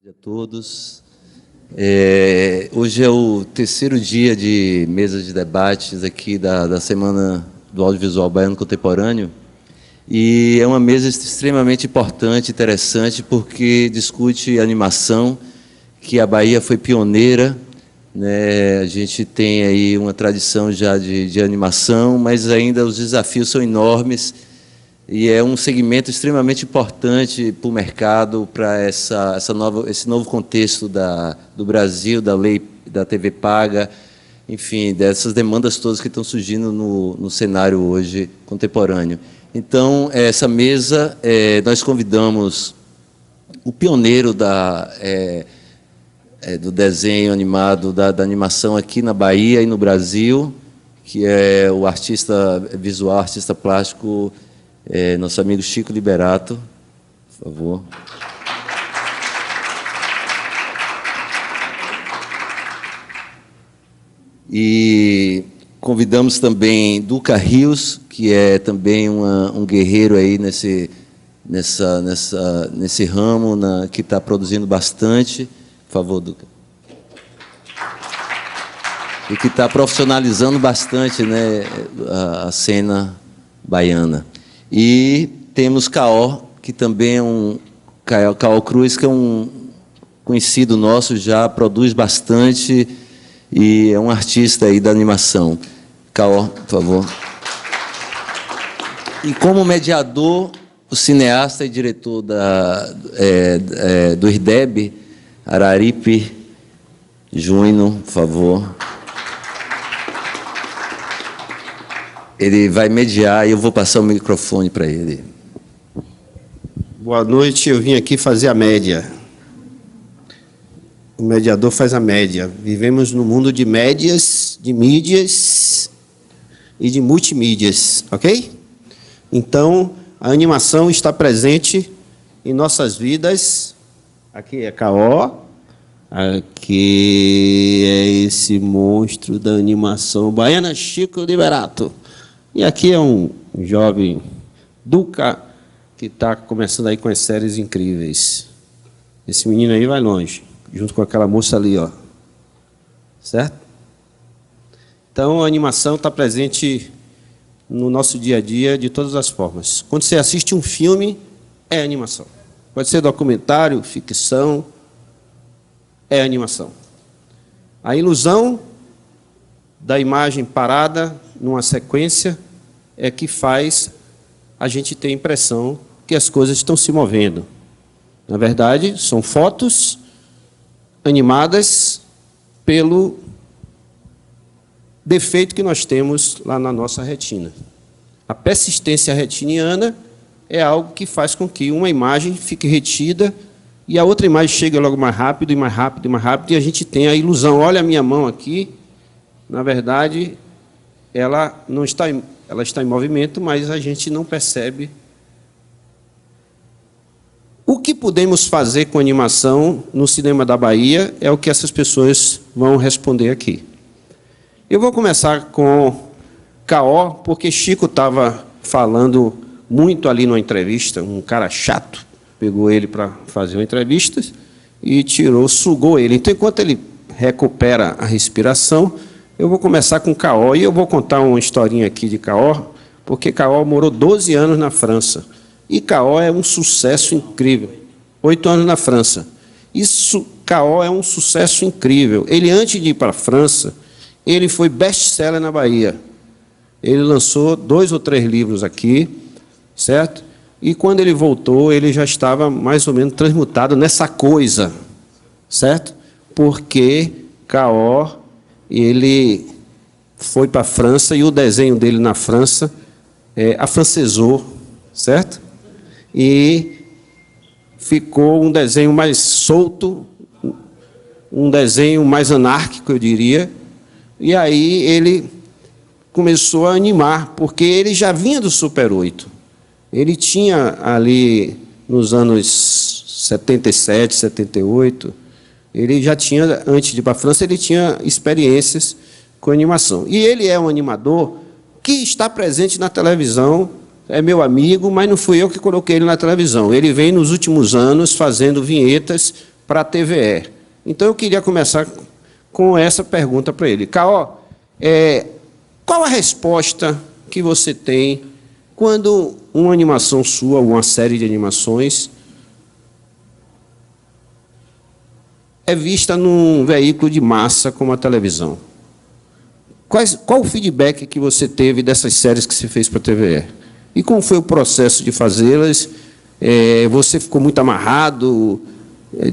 A todos. Hoje é o terceiro dia de mesa de debates aqui da Semana do Audiovisual Baiano Contemporâneo, e é uma mesa extremamente importante, interessante, porque discute animação, que a Bahia foi pioneira, né? A gente tem aí uma tradição já de animação, mas ainda os desafios são enormes, e é um segmento extremamente importante para o mercado, para esse novo contexto do Brasil, da lei da TV paga, enfim, dessas demandas todas que estão surgindo no cenário hoje contemporâneo. Então, essa mesa, nós convidamos o pioneiro do desenho animado, da animação aqui na Bahia e no Brasil, que é o artista visual, artista plástico, nosso amigo Chico Liberato, por favor. E convidamos também Duca Rios, que é também um guerreiro aí nesse ramo, que está produzindo bastante. Por favor, Duca. E que está profissionalizando bastante, né, a cena baiana. E temos Caó, que também é Caó Cruz, que é um conhecido nosso, já produz bastante e é um artista aí da animação. Caó, por favor. E como mediador, o cineasta e diretor do IRDEB, Araripe Júnior, por favor. Ele vai mediar e eu vou passar o microfone para ele. Boa noite, eu vim aqui fazer a média. O mediador faz a média. Vivemos num mundo de médias, de mídias e de multimídias, ok? Então, a animação está presente em nossas vidas. Aqui é Caó, aqui é esse monstro da animação baiana, Chico Liberato. E aqui é um jovem Duca, que está começando aí com as séries incríveis. Esse menino aí vai longe, junto com aquela moça ali, ó. Certo? Então, a animação está presente no nosso dia a dia de todas as formas. Quando você assiste um filme, é animação. Pode ser documentário, ficção, é animação. A ilusão da imagem parada numa sequência é que faz a gente ter a impressão que as coisas estão se movendo. Na verdade, são fotos animadas pelo defeito que nós temos lá na nossa retina. A persistência retiniana é algo que faz com que uma imagem fique retida e a outra imagem chegue logo mais rápido, e mais rápido, e mais rápido, e a gente tem a ilusão. Olha a minha mão aqui, na verdade, ela está em movimento, mas a gente não percebe. O que podemos fazer com animação no cinema da Bahia é o que essas pessoas vão responder aqui. Eu vou começar com Caó, porque Chico estava falando muito ali numa entrevista, um cara chato, pegou ele para fazer uma entrevista e sugou ele. Então, enquanto ele recupera a respiração, eu vou começar com Caó, e eu vou contar uma historinha aqui de Caó, porque Caó morou 12 anos na França. E Caó é um sucesso incrível. 8 anos na França. Caó é um sucesso incrível. Ele, antes de ir para a França, ele foi best-seller na Bahia. Ele lançou 2 ou 3 livros aqui, certo? E quando ele voltou, ele já estava mais ou menos transmutado nessa coisa, certo? Porque Caó, ele foi para a França e o desenho dele na França afrancesou, certo? E ficou um desenho mais solto, um desenho mais anárquico, eu diria. E aí ele começou a animar, porque ele já vinha do Super 8. Ele tinha ali, nos anos 77, 78, ele já tinha, antes de ir para a França, ele tinha experiências com animação. E ele é um animador que está presente na televisão, é meu amigo, mas não fui eu que coloquei ele na televisão. Ele vem, nos últimos anos, fazendo vinhetas para a TVE. Então, eu queria começar com essa pergunta para ele. Caó, qual a resposta que você tem quando uma animação sua, uma série de animações, é vista num veículo de massa como a televisão? Qual o feedback que você teve dessas séries que você fez para a TVE? E como foi o processo de fazê-las? Você ficou muito amarrado?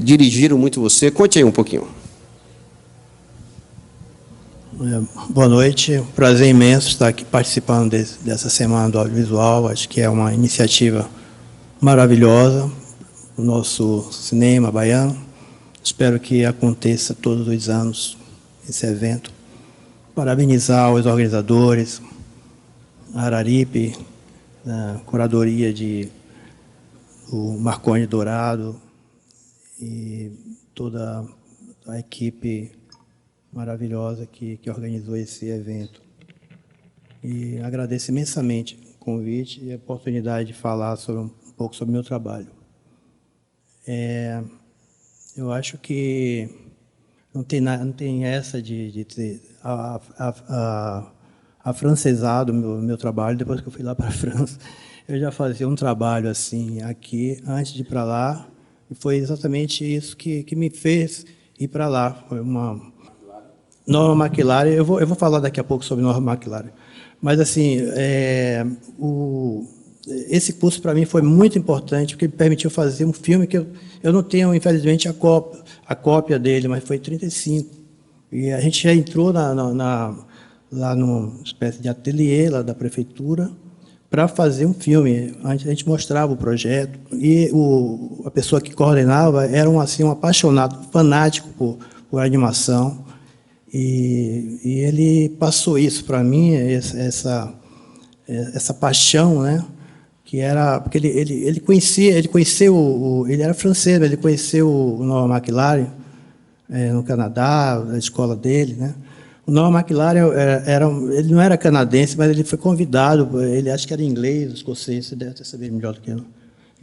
Dirigiram muito você? Conte aí um pouquinho. Boa noite, prazer imenso estar aqui participando dessa Semana do Audiovisual. Acho que é uma iniciativa maravilhosa no nosso cinema baiano. Espero que aconteça todos os anos esse evento. Parabenizar os organizadores, a Araripe, a curadoria o Marconi Dourado e toda a equipe maravilhosa que organizou esse evento. E agradeço imensamente o convite e a oportunidade de falar um pouco sobre o meu trabalho. Eu acho que não tem essa de ter afrancesado o meu trabalho. Depois que eu fui lá para a França, eu já fazia um trabalho assim aqui antes de ir para lá, e foi exatamente isso que me fez ir para lá. Foi uma Norma McLaren. Eu vou falar daqui a pouco sobre Norma McLaren. Mas, assim, esse curso, para mim, foi muito importante, porque me permitiu fazer um filme que eu não tenho, infelizmente, a cópia dele, mas foi 35. E a gente já entrou lá numa espécie de ateliê lá da prefeitura para fazer um filme. Antes a gente mostrava o projeto, e a pessoa que coordenava era um apaixonado, fanático por animação. E ele passou isso para mim, essa paixão, né? Que era porque ele conheceu ele era francês, mas ele conheceu o Norman McLaren no Canadá, na escola dele, né? O Norman McLaren ele não era canadense, mas ele foi convidado. Ele acho que era inglês, escocês, você deve ter sabido melhor do que eu.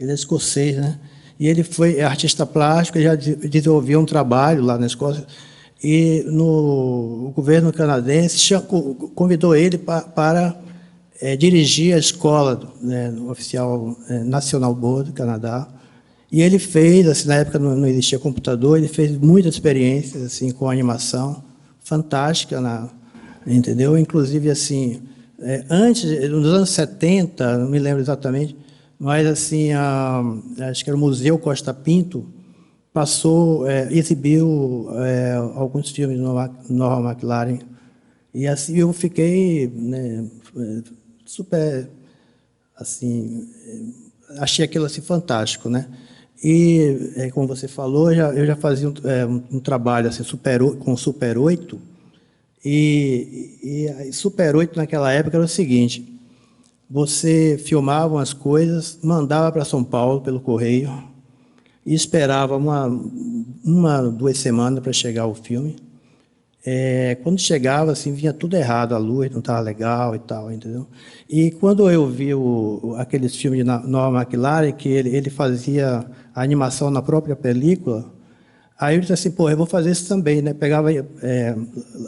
Ele é escocês, né? E ele foi artista plástico, já desenvolveu um trabalho lá na Escócia. E o governo canadense convidou ele para dirigir a escola, né, oficial National Board do Canadá. E ele fez, assim, na época não existia computador, ele fez muitas experiências assim, com animação, fantástica, entendeu? Inclusive, assim, antes, nos anos 70, não me lembro exatamente, mas assim, acho que era o Museu Costa Pinto, exibiu alguns filmes de Norma McLaren, e assim eu fiquei, né, super, assim, achei aquilo assim fantástico, né? E como você falou, eu já fazia um trabalho assim com Super 8, e Super 8 naquela época era o seguinte: você filmava umas coisas, mandava para São Paulo pelo correio, e esperava 2 semanas para chegar o filme. Quando chegava, assim, vinha tudo errado, a luz não estava legal e tal, entendeu? E quando eu vi aqueles filmes de Norman McLaren, que ele fazia a animação na própria película, aí eu disse assim, pô, eu vou fazer isso também, né? Pegava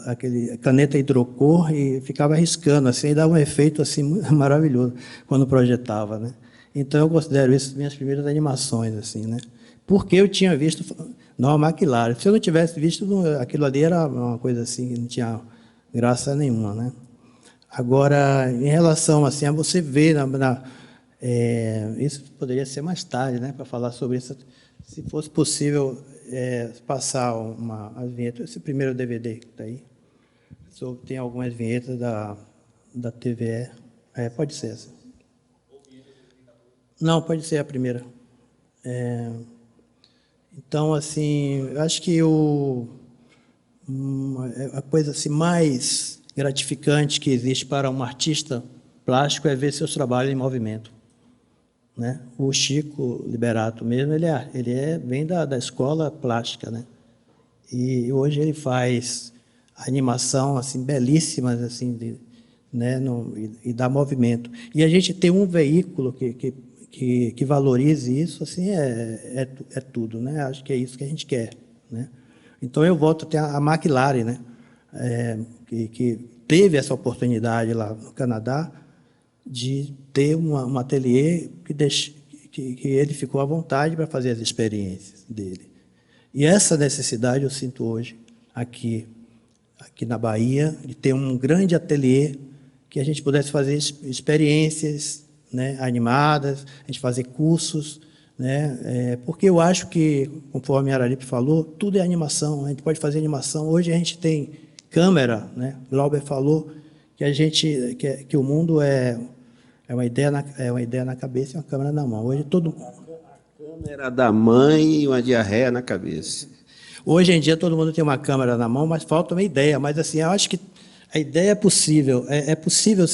aquele caneta hidrocor e ficava riscando, assim, e dava um efeito assim maravilhoso quando projetava, né? Então eu considero isso minhas primeiras animações, assim, né? Porque eu tinha visto Norma McLaren. Se eu não tivesse visto, aquilo ali era uma coisa assim que não tinha graça nenhuma, né? Agora, em relação assim, a você ver isso poderia ser mais tarde, né, para falar sobre isso. Se fosse possível passar as vinhetas, esse primeiro DVD que está aí, tem algumas vinhetas da TVE. Pode ser essa. Não, pode ser a primeira. Então, assim, eu acho que a coisa assim, mais gratificante que existe para um artista plástico é ver seus trabalhos em movimento, né? O Chico Liberato mesmo, ele vem da escola plástica, né? E hoje ele faz animação assim belíssimas, assim, né, e dar movimento. E a gente ter um veículo que valorize isso, assim, é tudo, né? Acho que é isso que a gente quer, né? Então, eu volto até a McLaren, né? Que teve essa oportunidade lá no Canadá de ter um ateliê que ele ficou à vontade para fazer as experiências dele. E essa necessidade eu sinto hoje aqui na Bahia, de ter um grande ateliê que a gente pudesse fazer experiências, né, animadas, a gente fazer cursos, né, porque eu acho que, conforme a Araripe falou, tudo é animação, a gente pode fazer animação. Hoje a gente tem câmera, né, Glauber falou que o mundo é uma ideia na cabeça e uma câmera na mão. Hoje Câmera da mãe e uma diarreia na cabeça. Hoje em dia todo mundo tem uma câmera na mão, mas falta uma ideia. Mas assim, eu acho que a ideia é possível. É possível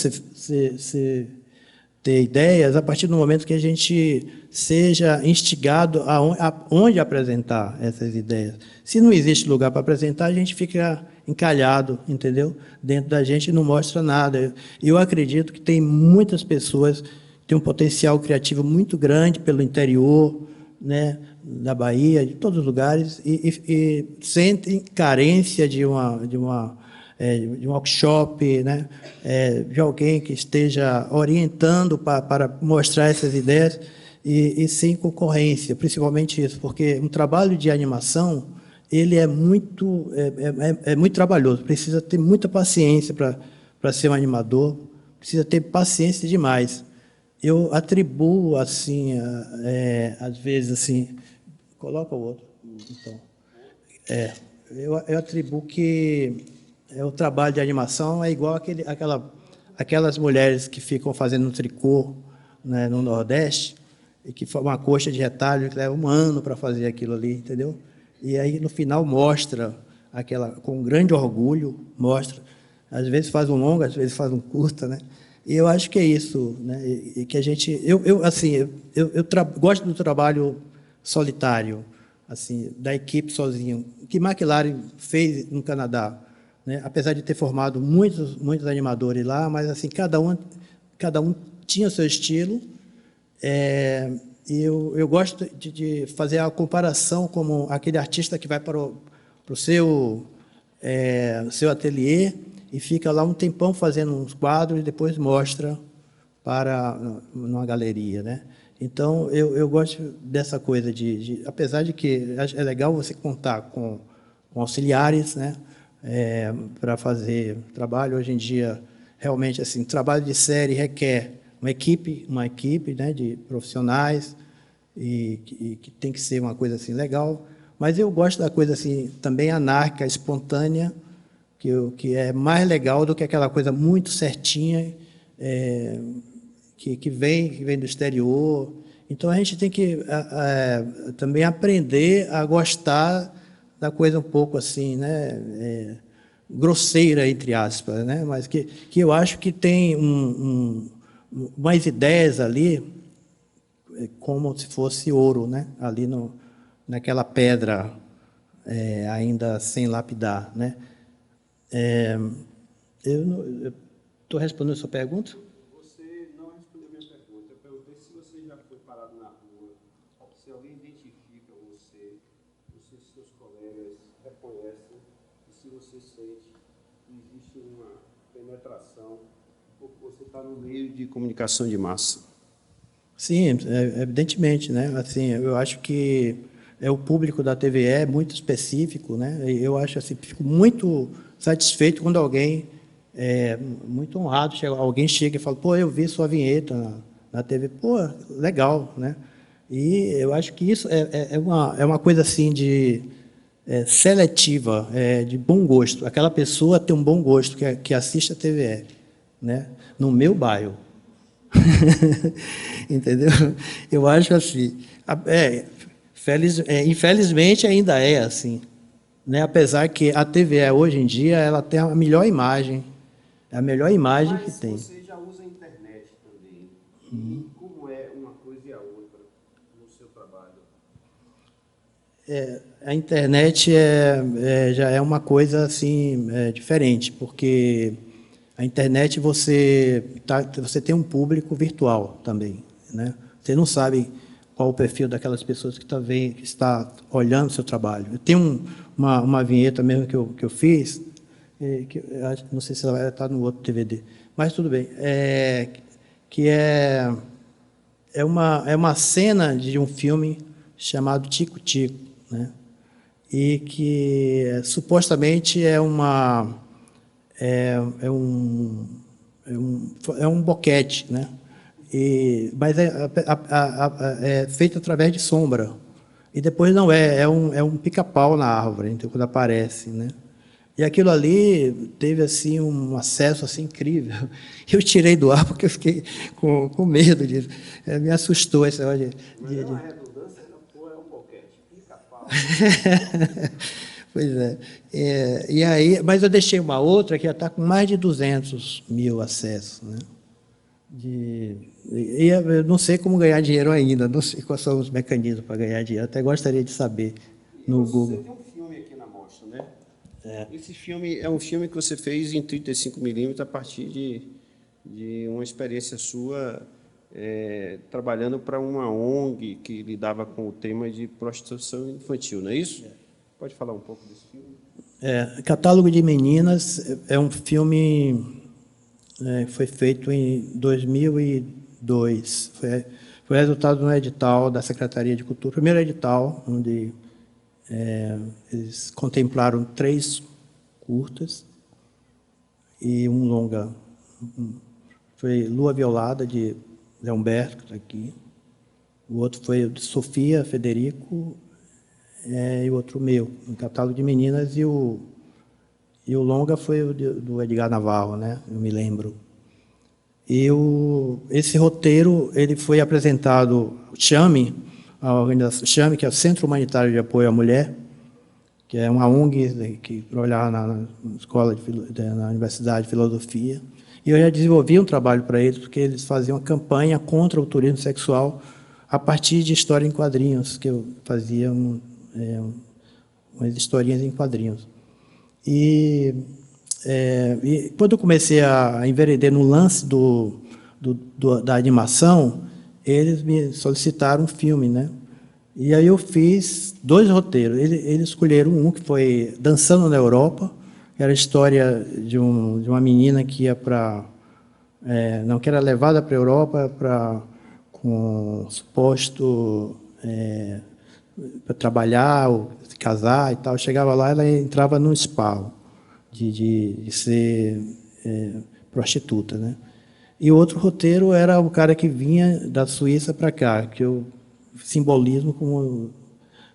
ter ideias a partir do momento que a gente seja instigado aonde apresentar essas ideias. Se não existe lugar para apresentar, a gente fica encalhado, entendeu? Dentro da gente não mostra nada. Eu acredito que tem muitas pessoas que têm um potencial criativo muito grande pelo interior, né, da Bahia, de todos os lugares, e sentem carência de um workshop, né, de alguém que esteja orientando para mostrar essas ideias e sem concorrência, principalmente isso, porque um trabalho de animação ele é muito trabalhoso, precisa ter muita paciência para ser um animador, precisa ter paciência demais. Eu atribuo assim, às vezes assim, coloca o outro, então, eu atribuo que o trabalho de animação é igual aquelas mulheres que ficam fazendo tricô, né, no Nordeste, e que faz uma coxa de retalho que leva um ano para fazer aquilo ali, entendeu? E aí, no final, mostra, com grande orgulho, mostra. Às vezes faz um longa, às vezes faz um curta, né? E eu acho que é isso, né? E que a gente... gosto do trabalho solitário, assim, da equipe sozinho, que McLaren fez no Canadá, né? Apesar de ter formado muitos animadores lá, mas assim cada um tinha o seu estilo. E eu gosto de fazer a comparação como aquele artista que vai para o seu ateliê e fica lá um tempão fazendo uns quadros e depois mostra numa galeria, né? Então, eu gosto dessa coisa apesar de que é legal você contar com auxiliares, né, para fazer trabalho. Hoje em dia, realmente, assim, trabalho de série requer uma equipe, né, de profissionais e que tem que ser uma coisa assim legal. Mas eu gosto da coisa assim também anárquica, espontânea, que é mais legal do que aquela coisa muito certinha, que vem do exterior. Então, a gente tem que também aprender a gostar da coisa um pouco assim, né, grosseira, entre aspas, né, mas que eu acho que tem umas ideias ali, como se fosse ouro, né, ali naquela pedra ainda sem lapidar, né. Eu estou respondendo a sua pergunta? Você não respondeu a minha pergunta. Eu perguntei se você já foi parado na rua, se alguém identifica você, se seus colegas reconhecem, e se você sente que existe uma penetração, porque você está no meio de comunicação de massa. Sim, evidentemente, né? Assim, eu acho que o público da TVE é muito específico, né? E eu acho assim, fico muito satisfeito quando alguém muito honrado, alguém chega e fala: pô, eu vi sua vinheta na TV, pô, legal, né? E eu acho que isso é uma coisa assim de seletiva, de bom gosto. Aquela pessoa tem um bom gosto que assiste a TVE, né? No meu bairro. Entendeu? Eu acho assim. Infelizmente ainda é assim, né? Apesar que a TVE hoje em dia ela tem a melhor imagem, é a melhor imagem que tem. Mas você já usa a internet também. E como é uma coisa e a outra no seu trabalho? A internet já é uma coisa assim diferente, porque A internet você tem um público virtual também, né? Você não sabe qual o perfil daquelas pessoas que está olhando o seu trabalho. Eu tenho uma vinheta mesmo que eu fiz, não sei se ela vai estar no outro DVD, mas tudo bem, que é uma cena de um filme chamado Tico Tico, né? E que supostamente é um boquete, né? Mas é feito através de sombra. E depois não é um pica-pau na árvore, então, quando aparece, né? E aquilo ali teve assim um acesso assim incrível. Eu tirei do ar porque eu fiquei com medo disso. Me assustou essa hora Mas é uma redundância, não é um boquete, pica-pau. Pois é. E aí, mas eu deixei uma outra que já está com mais de 200 mil acessos, né? E eu não sei como ganhar dinheiro ainda, não sei quais são os mecanismos para ganhar dinheiro, até gostaria de saber no Google. Você tem um filme aqui na mostra, né? Esse filme é um filme que você fez em 35mm a partir de uma experiência sua trabalhando para uma ONG que lidava com o tema de prostituição infantil, não é isso? Pode falar um pouco desse filme? Catálogo de Meninas é um filme que foi feito em 2002. Foi resultado de um edital da Secretaria de Cultura, o primeiro edital, onde eles contemplaram 3 curtas e um longa. Foi Lua Violada, de Zé Humberto, que está aqui. O outro foi de Sofia Federico, e o outro meu, um catálogo de meninas, e o longa foi o do Edgar Navarro, né? Eu me lembro. E esse roteiro ele foi apresentado ao CHAME, a organização CHAME, que é o Centro Humanitário de Apoio à Mulher, que é uma ONG que trabalhava na escola, na Universidade de Filosofia. E eu já desenvolvi um trabalho para eles, porque eles faziam uma campanha contra o turismo sexual a partir de história em quadrinhos, que eu fazia umas historinhas em quadrinhos. E quando eu comecei a enveredar no lance da animação, eles me solicitaram um filme, né? E aí eu fiz 2 roteiros. Eles escolheram um que foi Dançando na Europa, que era a história de uma menina que ia que era levada para a Europa com suposto para trabalhar, ou se casar e tal. Chegava lá, ela entrava num spa de ser prostituta, né? E o outro roteiro era o cara que vinha da Suíça para cá, que eu simbolismo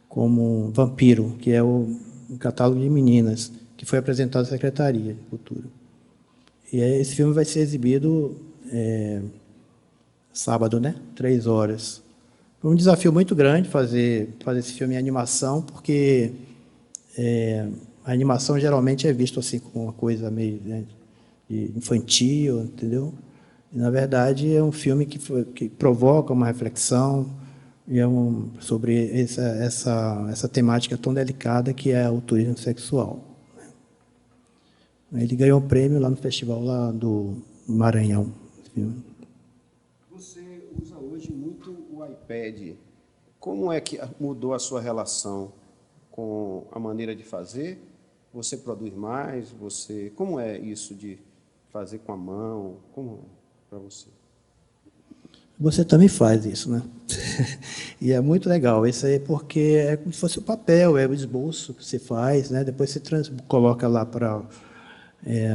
como um vampiro, que é o catálogo de meninas, que foi apresentado à Secretaria de Cultura. E esse filme vai ser exibido sábado, né? 3 horas. Foi um desafio muito grande fazer esse filme em animação, porque a animação geralmente é vista assim como uma coisa meio, né, infantil, entendeu? E, na verdade, é um filme que provoca uma reflexão sobre essa temática tão delicada que é o turismo sexual. Ele ganhou um prêmio lá no festival lá do Maranhão. Você usa hoje muito o iPad. Como é que mudou a sua relação com a maneira de fazer? Você produz mais? Como é isso de fazer com a mão? Como é para você? Você também faz isso, né? E é muito legal. Isso aí porque é como se fosse o papel, é o esboço que você faz, né? Depois você coloca lá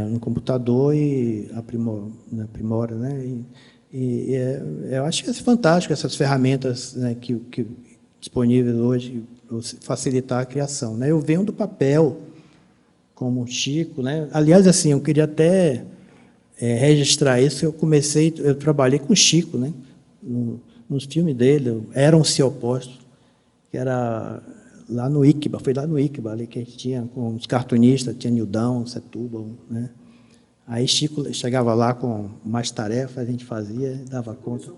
no computador e aprimora, né? Eu acho que é fantástico essas ferramentas, né, que disponíveis hoje para facilitar a criação, né? Eu venho do papel como o Chico, né? Aliás, assim, eu queria até registrar isso. Eu trabalhei com o Chico, né? Nos filmes dele, Eram-se Opostos, que era lá no Iquiba, foi lá no Iquiba, ali que a gente tinha com os cartunistas, tinha Nildão, Setúbal, né? Aí Chico chegava lá com mais tarefas, a gente fazia, dava conta.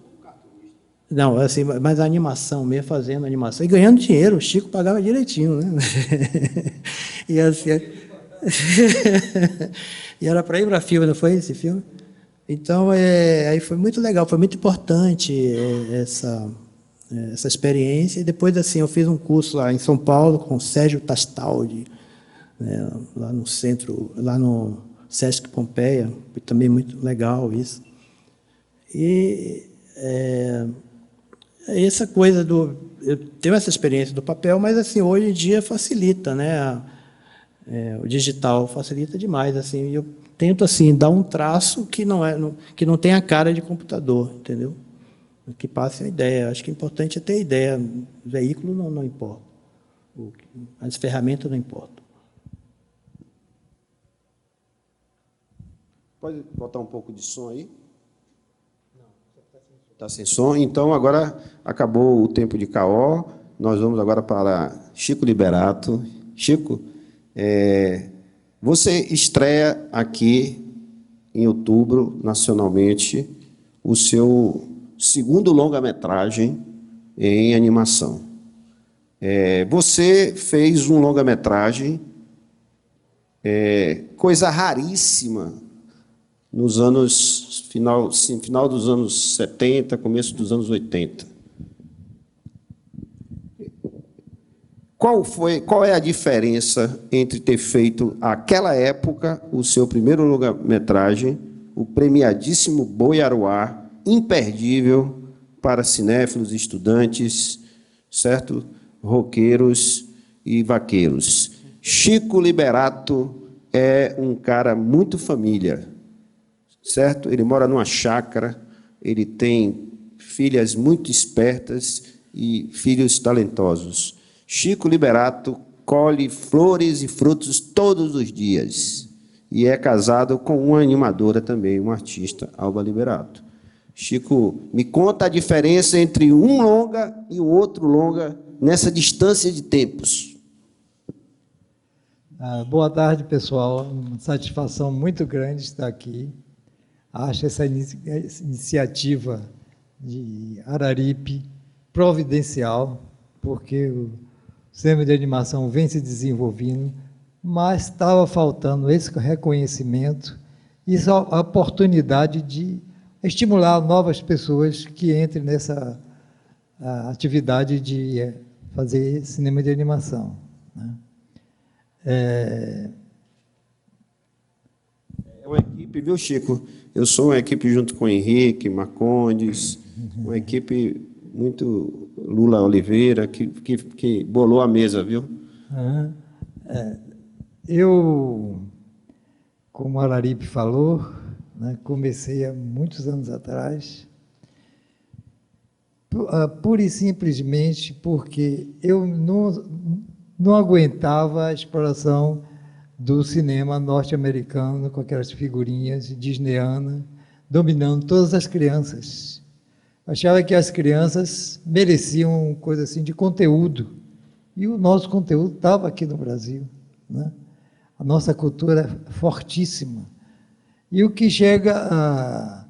Não, assim, mas a animação mesmo, fazendo animação, e ganhando dinheiro, o Chico pagava direitinho, né? E assim... E era para ir para filme, não foi esse filme? Então, aí foi muito legal, foi muito importante essa experiência. E depois, assim, eu fiz um curso lá em São Paulo com o Sérgio Tastaldi, né, lá no centro, lá no Sesc Pompeia, foi também muito legal isso. E essa coisa eu tenho essa experiência do papel, mas assim hoje em dia facilita, né? O digital facilita demais, assim. Eu tento assim dar um traço que que não tem a cara de computador, entendeu? Que passe a ideia. Acho que o importante é ter ideia. O veículo não importa, as ferramentas não importam. Pode botar um pouco de som aí? Está sem som. Então, agora acabou o tempo de Caó. Nós vamos agora para Chico Liberato. Chico, você estreia aqui em outubro, nacionalmente, o seu segundo longa-metragem em animação. Você fez um longa-metragem, coisa raríssima, nos anos final dos anos 70, começo dos anos 80. Qual é a diferença entre ter feito, àquela época, o seu primeiro longa-metragem, o premiadíssimo Boi Aruá, imperdível para cinéfilos, estudantes, certo? Roqueiros e vaqueiros. Chico Liberato é um cara muito família, certo? Ele mora numa chácara, ele tem filhas muito espertas e filhos talentosos. Chico Liberato colhe flores e frutos todos os dias e é casado com uma animadora também, uma artista, Alba Liberato. Chico, me conta a diferença entre um longa e o outro longa nessa distância de tempos. Boa tarde, pessoal. Uma satisfação muito grande estar aqui. Acho essa iniciativa de Araripe providencial, porque o cinema de animação vem se desenvolvendo, mas estava faltando esse reconhecimento e a oportunidade de estimular novas pessoas que entrem nessa atividade de fazer cinema de animação, né? É uma equipe, viu, Chico? Eu sou uma equipe junto com o Henrique Marcondes, uma equipe muito Lula Oliveira, que bolou a mesa, viu? Eu, como a Araripe falou, né, comecei há muitos anos atrás, pura e simplesmente porque eu não aguentava a exploração do cinema norte-americano com aquelas figurinhas disneyanas dominando todas as crianças. Achava que as crianças mereciam coisa assim de conteúdo, e o nosso conteúdo estava aqui no Brasil, né? A nossa cultura é fortíssima. E o que chegava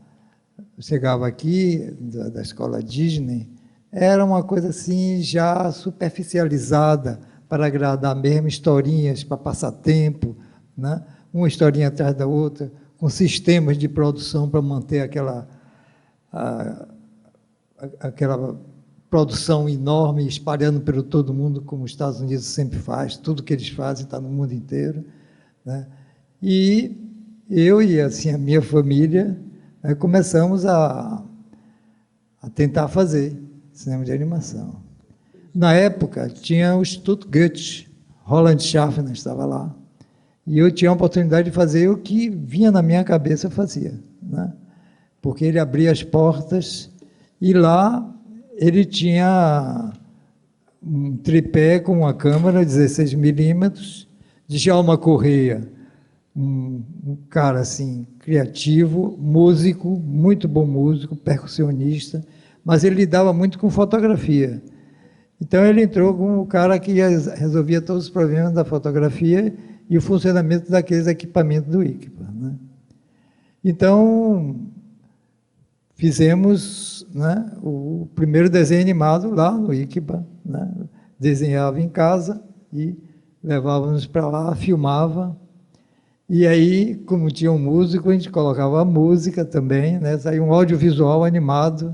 aqui da escola Disney era uma coisa assim já superficializada, para agradar mesmo, historinhas para passar tempo, né? Uma historinha atrás da outra, com sistemas de produção para manter aquela produção enorme, espalhando pelo todo mundo, como os Estados Unidos sempre faz, tudo que eles fazem está no mundo inteiro, né? E eu e assim, a minha família, né, começamos a tentar fazer cinema de animação. Na época, tinha o Instituto Goethe, Roland Schaffner estava lá, e eu tinha a oportunidade de fazer o que vinha na minha cabeça, eu fazia, né? Porque ele abria as portas, e lá ele tinha um tripé com uma câmera 16 milímetros, Djalma Correia, um cara assim, criativo, músico, muito bom músico, percussionista, mas ele lidava muito com fotografia. Então, ele entrou como o cara que resolvia todos os problemas da fotografia e o funcionamento daqueles equipamentos do ICPA, né? Então, fizemos, né, o primeiro desenho animado lá no ICPA, né? Desenhava em casa e levávamos para lá, filmava. E aí, como tinha um músico, a gente colocava a música também, né? Saiu um audiovisual animado,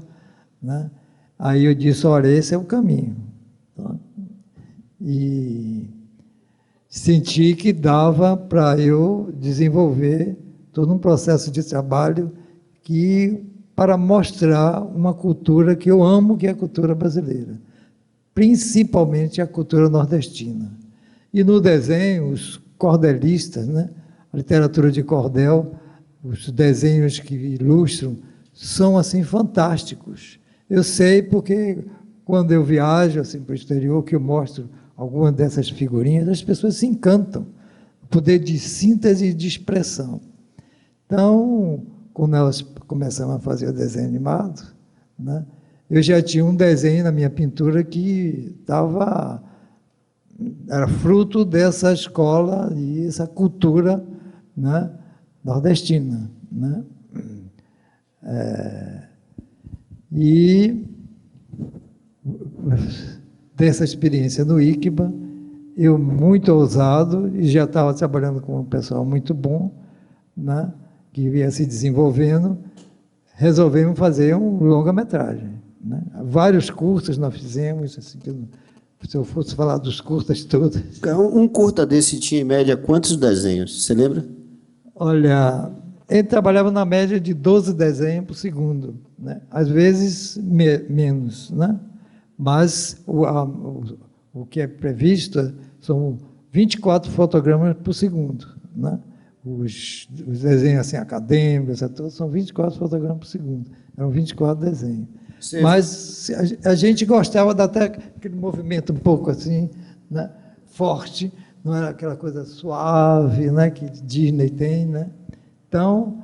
né? Aí eu disse, olha, esse é o caminho. Tá? E senti que dava para eu desenvolver todo um processo de trabalho para mostrar uma cultura que eu amo, que é a cultura brasileira, principalmente a cultura nordestina. E no desenho, os cordelistas, né? A literatura de cordel, os desenhos que ilustram, são assim fantásticos. Eu sei porque quando eu viajo assim, para o exterior, que eu mostro algumas dessas figurinhas, as pessoas se encantam. O poder de síntese e de expressão. Então, quando nós começamos a fazer o desenho animado, né, eu já tinha um desenho na minha pintura que era fruto dessa escola e essa cultura, né, nordestina. Né? E dessa experiência no ICBA, eu muito ousado, e já estava trabalhando com um pessoal muito bom, né, que ia se desenvolvendo, resolvemos fazer um longa-metragem. Né? Vários curtas nós fizemos, assim, se eu fosse falar dos curtas todos. Um curta desse tinha, em média, quantos desenhos? Você lembra? Olha, ele trabalhava na média de 12 desenhos por segundo, né? Às vezes menos, né? Mas o que é previsto são 24 fotogramas por segundo, né? Os desenhos assim, acadêmicos, são 24 fotogramas por segundo. Eram 24 desenhos. Sim. Mas a gente gostava até aquele movimento um pouco assim, né? Forte, não era aquela coisa suave, né, que Disney tem, né? Então,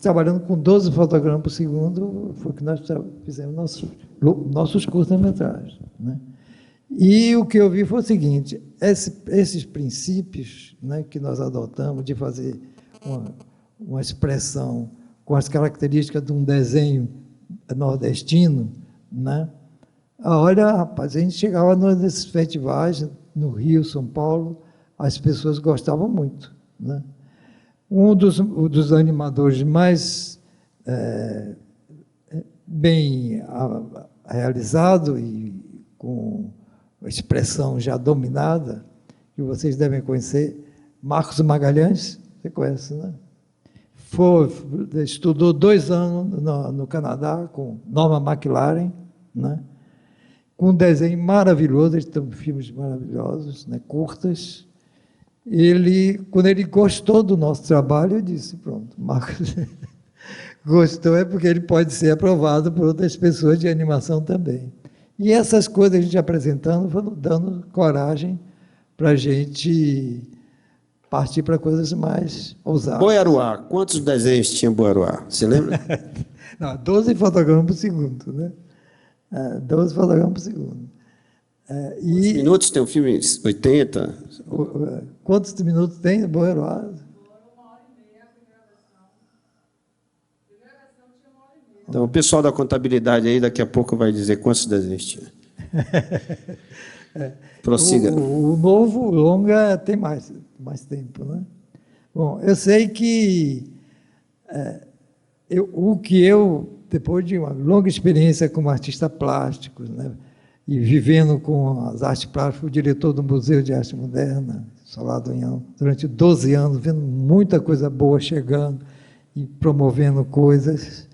trabalhando com 12 fotogramas por segundo, foi que nós fizemos nossos curtas-metragens, né? E o que eu vi foi o seguinte, esses princípios, né, que nós adotamos de fazer uma expressão com as características de um desenho nordestino, né? Olha, rapaz, a gente chegava nesses festivais, no Rio, São Paulo, as pessoas gostavam muito, né? Um dos animadores mais bem realizado e com a expressão já dominada, que vocês devem conhecer, Marcos Magalhães, você conhece, né? Estudou 2 anos no Canadá com Norma McLaren, né? Com um desenho maravilhoso, eles têm filmes maravilhosos, né? Curtas. Quando ele gostou do nosso trabalho, eu disse, pronto, Marcos gostou, é porque ele pode ser aprovado por outras pessoas de animação também. E essas coisas a gente apresentando, foram dando coragem para a gente partir para coisas mais ousadas. Boiaruá, quantos desenhos tinha Boiaruá? Você lembra? Não, 12 fotogramas por segundo, né? 12 fotogramas por segundo. Quantos minutos tem um filme? 80? Quantos minutos tem Boiaruá? 1 hora e meia, a primeira versão. A primeira versão tinha 1 hora e meia. Então, o pessoal da contabilidade aí, daqui a pouco vai dizer quantos desenhos tinha. Prossiga. O novo longa tem mais tempo, né? Bom, eu sei que depois de uma longa experiência como artista plástico, né, e vivendo com as artes plásticas, fui diretor do Museu de Arte Moderna, Solar do Unhão, durante 12 anos, vendo muita coisa boa chegando e promovendo coisas.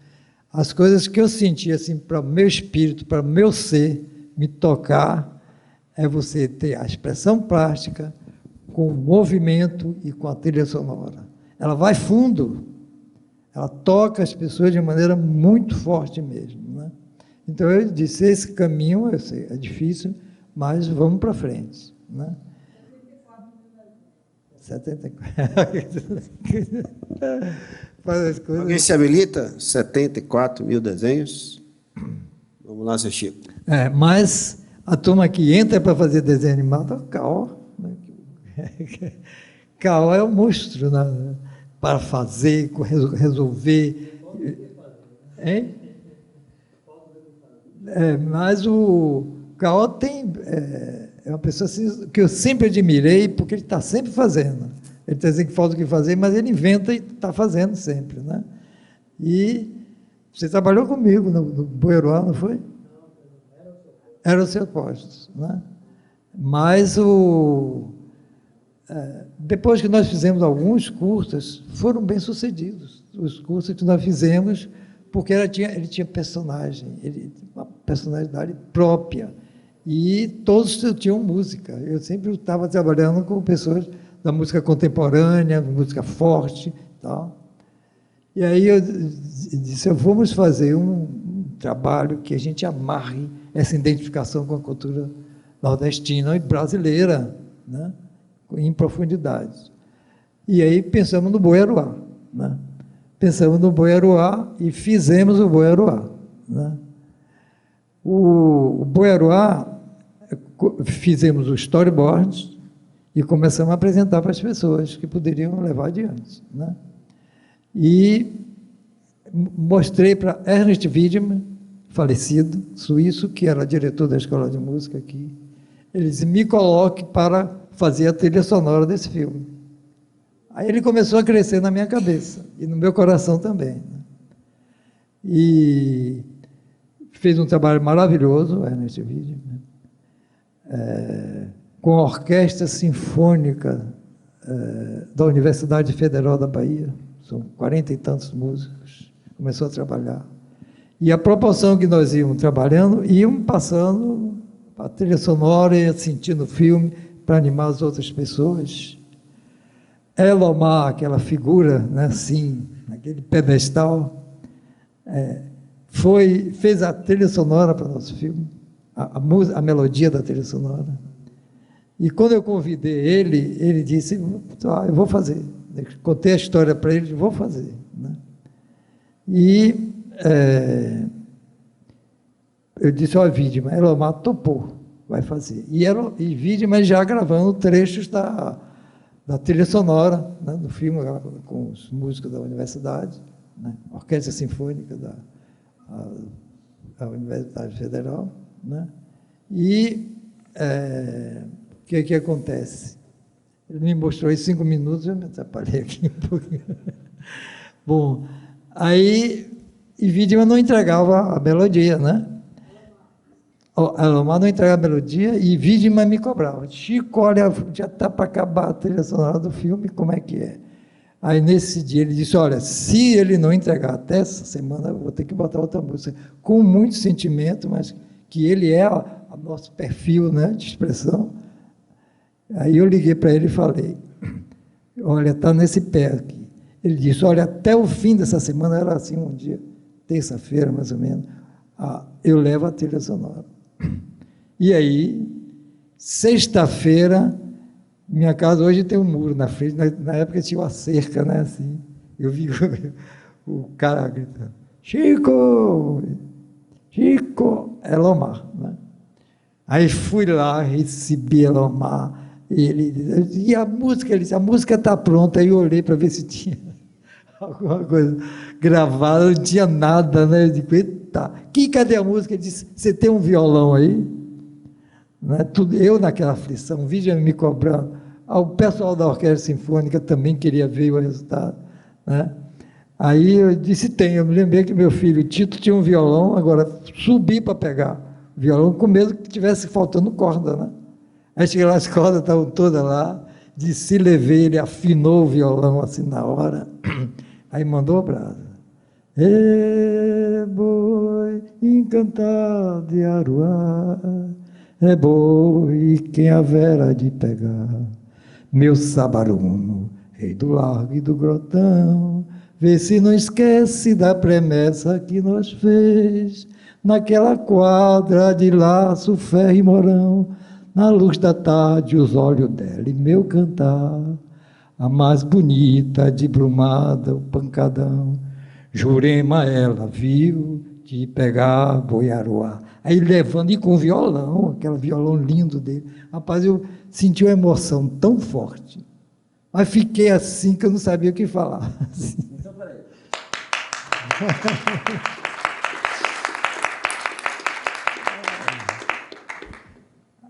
As coisas que eu senti assim, para o meu espírito, para o meu ser, me tocar, é você ter a expressão plástica com o movimento e com a trilha sonora. Ela vai fundo, ela toca as pessoas de maneira muito forte mesmo, né? Então, eu disse, esse caminho, eu sei, é difícil, mas vamos para frente, né? 74. Faz as coisas. Alguém se habilita? 74 mil desenhos? Vamos lá, seu Chico. Mas a turma que entra para fazer desenho animado é o Caó. Caó é um monstro, né? Para fazer, resolver. Hein? Mas o Caó é uma pessoa assim, que eu sempre admirei, porque ele está sempre fazendo. Ele está dizendo que falta o que fazer, mas ele inventa e está fazendo sempre, né? E você trabalhou comigo no Boeruá, não foi? Era o seu posto, né? Mas depois que nós fizemos alguns curtas, foram bem sucedidos. Os curtas que nós fizemos, porque ele tinha personagem, ele tinha uma personalidade própria. E todos tinham música. Eu sempre estava trabalhando com pessoas da música contemporânea, música forte, tal. E aí eu disse, vamos fazer um trabalho que a gente amarre essa identificação com a cultura nordestina e brasileira, né? Em profundidade. E aí pensamos no Boeruá, né? Pensamos no Boeruá e fizemos o Boeruá, né? O Boeruá, fizemos o storyboard e começamos a apresentar para as pessoas que poderiam levar adiante, né? E mostrei para Ernest Wiedemann, falecido, suíço, que era diretor da Escola de Música aqui. Ele disse, me coloque para fazer a trilha sonora desse filme. Aí ele começou a crescer na minha cabeça e no meu coração também, né? E fez um trabalho maravilhoso, Ernest Wiedemann, com a Orquestra Sinfônica da Universidade Federal da Bahia. São 40 e tantos músicos. Começou a trabalhar. E a proporção que nós íamos trabalhando, íamos passando a trilha sonora e sentindo o filme para animar as outras pessoas. Elomar, aquela figura, né, assim, naquele pedestal, fez a trilha sonora para o nosso filme, a melodia da trilha sonora. E quando eu convidei ele disse, eu vou fazer. Eu contei a história para ele, vou fazer, né? E eu disse, Wiedemann, Elomar topou, vai fazer. E Wiedemann já gravando trechos da trilha sonora, né, do filme, com os músicos da universidade, né, Orquestra Sinfônica da Universidade Federal, né? E o que acontece? Ele me mostrou em 5 minutos, eu me atrapalhei aqui um pouquinho. Bom, aí Wiedemann não entregava a melodia, né? Elomar não entregava a melodia e Wiedemann me cobrava. Chico, olha, já está para acabar a trilha sonora do filme, como é que é? Aí, nesse dia, ele disse, olha, se ele não entregar até essa semana, eu vou ter que botar outra música. Com muito sentimento, mas que ele é o nosso perfil, né, de expressão. Aí eu liguei para ele e falei, olha, está nesse pé aqui. Ele disse, olha, até o fim dessa semana, era assim um dia, terça-feira mais ou menos, eu levo a trilha sonora. E aí, sexta-feira, minha casa hoje tem um muro na frente, na época tinha uma cerca, né, assim, eu vi o cara gritando, Chico, Elomar, né? Aí fui lá, recebi Elomar, e a música, ele disse, a música está pronta. Aí eu olhei para ver se tinha alguma coisa gravada, não tinha nada, né? Eu digo, eita, cadê a música? Ele disse, você tem um violão aí? Né? Eu naquela aflição, o vídeo me cobrando. O pessoal da Orquestra Sinfônica também queria ver o resultado, né? Aí eu disse, eu me lembrei que meu filho Tito tinha um violão, agora subi para pegar o violão, com medo que tivesse faltando corda, né? Aí cheguei lá, as cordas estavam todas lá, disse, levei, ele afinou o violão assim na hora, aí mandou o brasa. Boi encantado de Aruá, boi quem haverá de pegar, meu sabaruno, rei do largo e do grotão, vê se não esquece da promessa que nos fez, naquela quadra de laço, ferro e morão, na luz da tarde, os olhos dela e meu cantar, a mais bonita de Brumada, o pancadão, Jurema ela viu de pegar Boiaruá. Aí levando, e com o violão, aquele violão lindo dele. Rapaz, eu senti uma emoção tão forte, mas fiquei assim que eu não sabia o que falar. Assim. Então, peraí.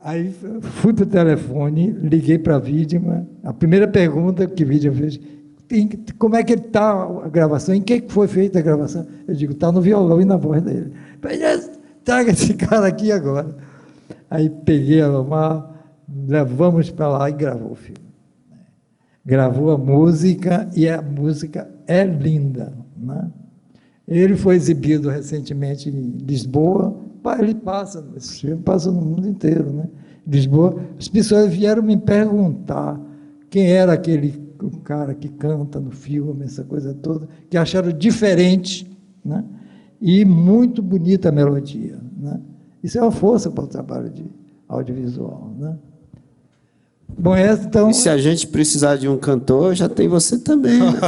Aí fui para o telefone, liguei para a Vídima. A primeira pergunta que a Vídima fez: como é que está a gravação? Em que foi feita a gravação? Eu digo: está no violão e na voz dele. Traga esse cara aqui agora. Aí peguei a Lomar, levamos para lá e gravou o filme. Gravou a música, e a música é linda, né? Ele foi exibido recentemente em Lisboa. Ele passa, esse filme passa no mundo inteiro, né? Lisboa, as pessoas vieram me perguntar quem era aquele cara que canta no filme, essa coisa toda, que acharam diferente, né? E muito bonita a melodia, né? Isso é uma força para o trabalho de audiovisual, né? Bom, então... E se a gente precisar de um cantor, já tem você também, né?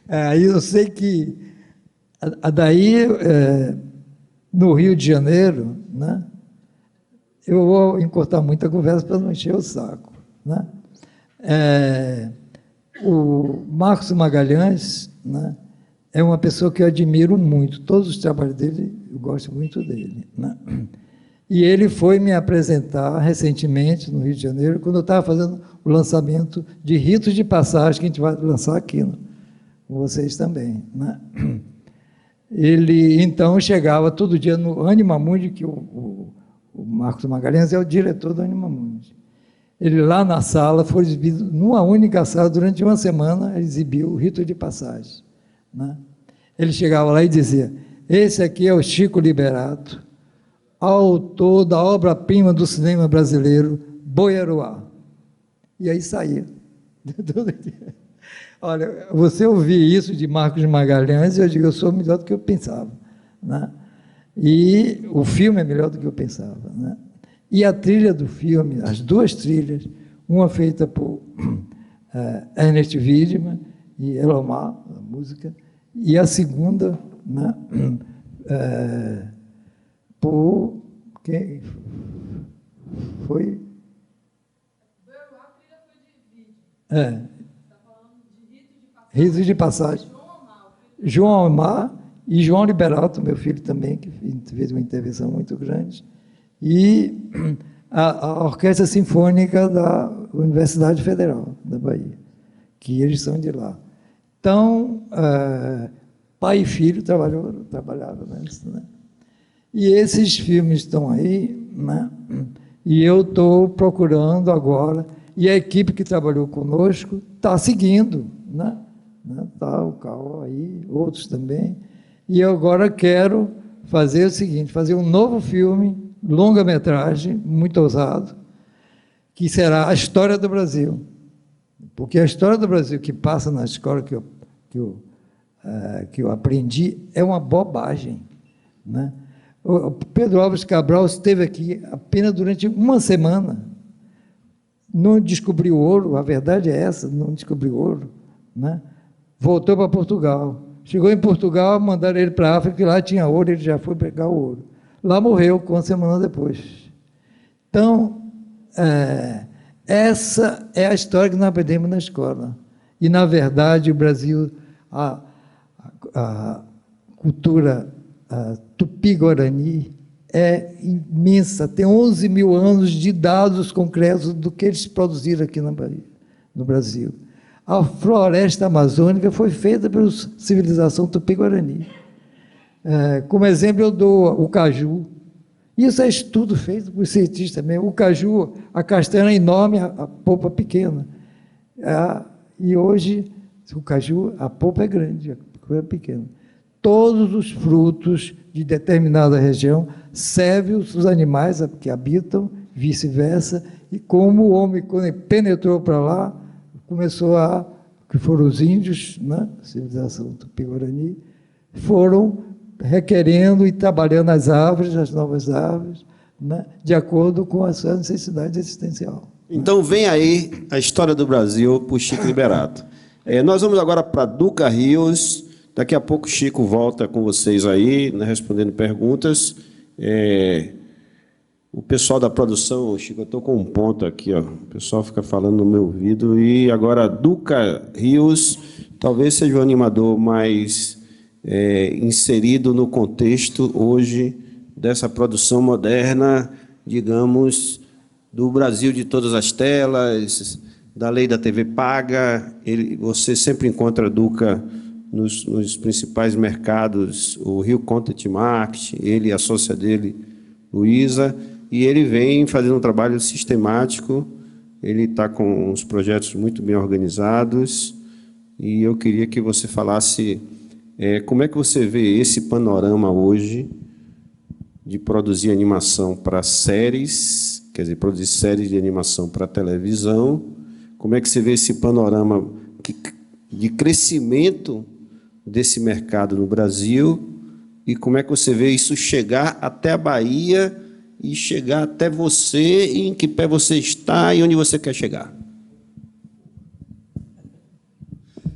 Aí eu sei que daí, no Rio de Janeiro, né, eu vou encurtar muita conversa para não encher o saco, né? O Marcos Magalhães, né, é uma pessoa que eu admiro muito. Todos os trabalhos dele, eu gosto muito dele, né? E ele foi me apresentar recentemente, no Rio de Janeiro, quando eu estava fazendo o lançamento de Ritos de Passagem, que a gente vai lançar aqui, né, com vocês também, né? Ele, então, chegava todo dia no Anima Mundi, que o Marcos Magalhães é o diretor do Anima Mundi. Ele, lá na sala, foi exibido, numa única sala, durante uma semana, ele exibiu o Rito de Passagem, né? Ele chegava lá e dizia: esse aqui é o Chico Liberato, autor da obra-prima do cinema brasileiro, Boiaruá. E aí saía. Olha, você ouvir isso de Marcos Magalhães, eu digo: eu sou melhor do que eu pensava, né? E o filme é melhor do que eu pensava, né? E a trilha do filme, as duas trilhas, uma feita por Ernest Wiedemann e Elomar, a música, e a segunda, né, por quem foi? A trilha foi de vídeo. Está falando de Ritos de Passagem. João Amar e João Liberato, meu filho também, que fez uma intervenção muito grande, e a Orquestra Sinfônica da Universidade Federal da Bahia, que eles são de lá. Então, pai e filho trabalharam nisso, né? E esses filmes estão aí, né? E eu estou procurando agora, e a equipe que trabalhou conosco está seguindo, né? Tá o Caó aí, outros também. E eu agora quero fazer o seguinte: fazer um novo filme, longa-metragem, muito ousado, que será a história do Brasil. Porque a história do Brasil que passa na escola que eu aprendi é uma bobagem, né? O Pedro Álvares Cabral esteve aqui apenas durante uma semana, não descobriu ouro, a verdade é essa, não descobriu ouro, né? Voltou para Portugal. Chegou em Portugal, mandaram ele para a África, e lá tinha ouro, ele já foi pegar o ouro. Lá morreu, uma semana depois. Então, essa é a história que nós aprendemos na escola. E, na verdade, o Brasil, a cultura tupi-guarani é imensa, tem 11 mil anos de dados concretos do que eles produziram aqui no Brasil. A floresta amazônica foi feita pela civilização tupi-guarani. Como exemplo, eu dou o caju. Isso é estudo feito por cientistas também. O caju, a castanha é enorme, a polpa pequena. E hoje, o caju, a polpa é grande, a polpa é pequena. Todos os frutos de determinada região servem os animais que habitam, vice-versa, e como o homem, quando ele penetrou para lá, começou que foram os índios, né, civilização tupi-guarani, foram requerendo e trabalhando as árvores, as novas árvores, né, de acordo com a sua necessidade existencial. Então vem aí a história do Brasil por Chico Liberato. Nós vamos agora para Duca Rios. Daqui a pouco o Chico volta com vocês aí, né, respondendo perguntas. O pessoal da produção, Chico, eu estou com um ponto aqui, ó, o pessoal fica falando no meu ouvido. E agora, Duca Rios, talvez seja o animador mais inserido no contexto hoje dessa produção moderna digamos, do Brasil de todas as telas, da lei da TV paga. Você sempre encontra a Duca nos principais mercados, o Rio Content Market, ele e a sócia dele, Luísa, e ele vem fazendo um trabalho sistemático, ele está com uns projetos muito bem organizados, e eu queria que você falasse como é que você vê esse panorama hoje de produzir animação para séries, quer dizer, produzir séries de animação para televisão. Como é que você vê esse panorama de crescimento desse mercado no Brasil e como é que você vê isso chegar até a Bahia e chegar até você, e em que pé você está e onde você quer chegar?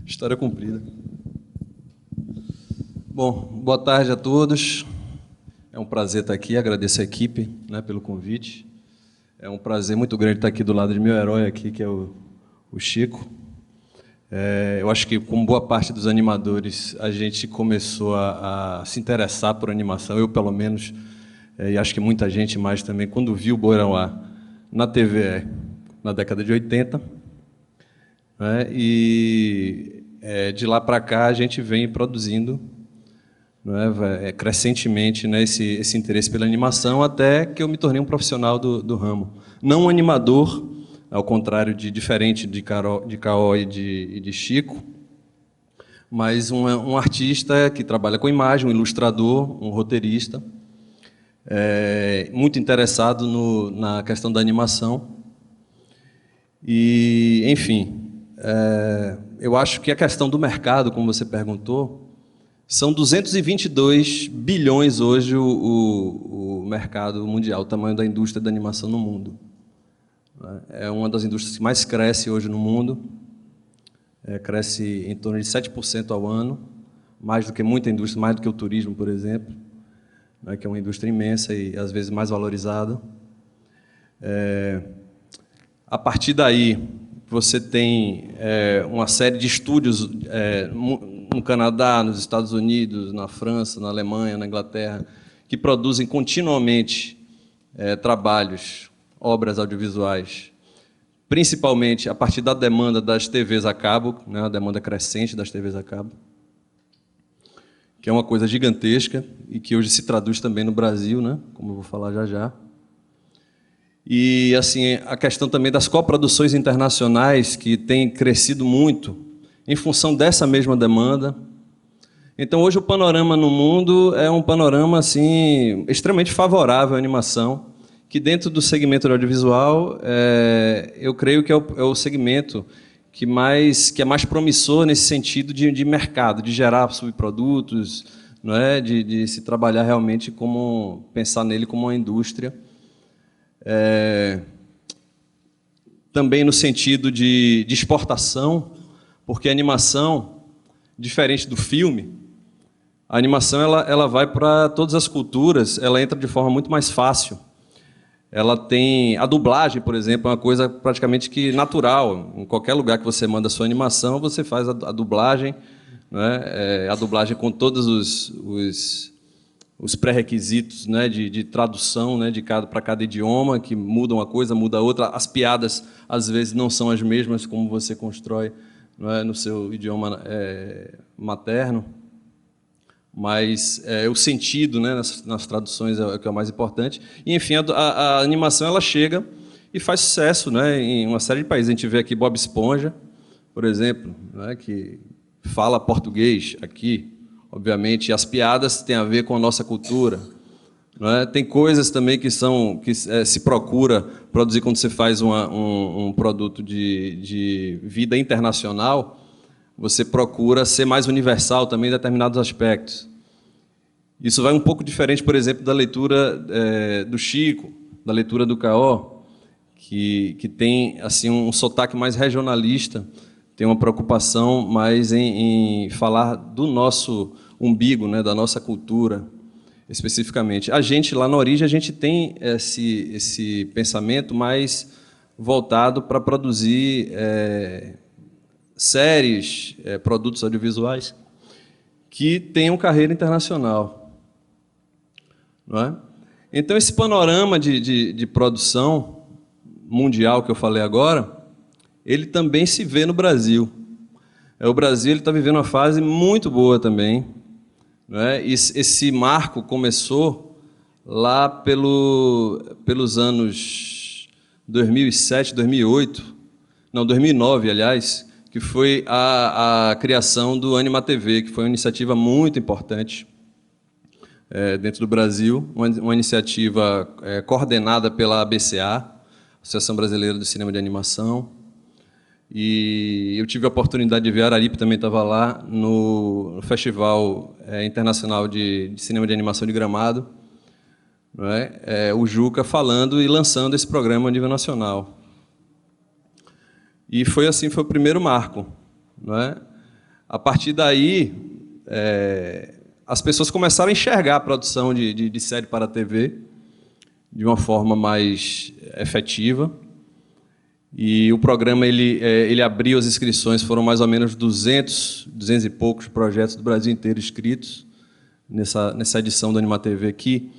História cumprida. Bom, boa tarde a todos. É um prazer estar aqui, agradeço a equipe, né, pelo convite. É um prazer muito grande estar aqui do lado de meu herói aqui, que é o Chico. Eu acho que, como boa parte dos animadores, a gente começou a se interessar por animação, eu pelo menos, e acho que muita gente mais também, quando viu o Borauá na TVE, na década de 80, né, e de lá para cá a gente vem produzindo, né, crescentemente, né, esse interesse pela animação, até que eu me tornei um profissional do ramo. Não um animador, ao contrário diferente de Caó e de Chico, mas um artista que trabalha com imagem, um ilustrador, um roteirista, muito interessado na questão da animação. E, enfim, eu acho que a questão do mercado, como você perguntou, são 222 bilhões hoje o mercado mundial, o tamanho da indústria da animação no mundo. É uma das indústrias que mais cresce hoje no mundo, cresce em torno de 7% ao ano, mais do que muita indústria, mais do que o turismo, por exemplo, né, que é uma indústria imensa e, às vezes, mais valorizada. A partir daí, você tem uma série de estúdios no Canadá, nos Estados Unidos, na França, na Alemanha, na Inglaterra, que produzem continuamente trabalhos, obras audiovisuais, principalmente a partir da demanda das TVs a cabo, né, a demanda crescente das TVs a cabo, que é uma coisa gigantesca e que hoje se traduz também no Brasil, né, como eu vou falar já já. E assim, a questão também das coproduções internacionais, que tem crescido muito em função dessa mesma demanda. Então, hoje o panorama no mundo é um panorama assim extremamente favorável à animação, que dentro do segmento audiovisual, eu creio que é o segmento que é mais promissor nesse sentido de mercado, de gerar subprodutos, não é? De se trabalhar realmente pensar nele como uma indústria. Também no sentido de exportação, porque a animação, diferente do filme, a animação ela vai para todas as culturas, ela entra de forma muito mais fácil. Ela tem a dublagem, por exemplo, é uma coisa praticamente que natural. Em qualquer lugar que você manda a sua animação, você faz a dublagem, né? A dublagem com todos os pré-requisitos, né, de tradução, né, para cada idioma, que muda uma coisa, muda outra. As piadas, às vezes, não são as mesmas como você constrói, não é, no seu idioma materno. Mas o sentido, né, nas traduções é o que é o mais importante. E, enfim, a animação ela chega e faz sucesso, né, em uma série de países. A gente vê aqui Bob Esponja, por exemplo, né, que fala português aqui, obviamente. E as piadas têm a ver com a nossa cultura. Né? Tem coisas também que se procura produzir quando você faz um produto de vida internacional. Você procura ser mais universal também em determinados aspectos. Isso vai um pouco diferente, por exemplo, da leitura do Chico, da leitura do Caó, que tem assim, um sotaque mais regionalista, tem uma preocupação mais em falar do nosso umbigo, né, da nossa cultura, especificamente. A gente, lá na origem, a gente tem esse pensamento mais voltado para produzir séries, produtos audiovisuais que tenham carreira internacional, não é? Então, esse panorama de produção mundial que eu falei agora, ele também se vê no Brasil. O Brasil está vivendo uma fase muito boa também, né? Esse marco começou lá pelos anos 2007, 2008, não, 2009, aliás, que foi a criação do Anima TV, que foi uma iniciativa muito importante dentro do Brasil, uma iniciativa coordenada pela ABCA, Associação Brasileira do Cinema de Animação. E eu tive a oportunidade de ver, a Araripe também estava lá, no Festival Internacional de Cinema de Animação de Gramado, não é? O Juca falando e lançando esse programa a nível nacional. E foi assim, foi o primeiro marco, não é? A partir daí, as pessoas começaram a enxergar a produção de série para a TV de uma forma mais efetiva. E o programa ele abriu as inscrições, foram mais ou menos 200 e poucos projetos do Brasil inteiro inscritos nessa edição do Anima TV, que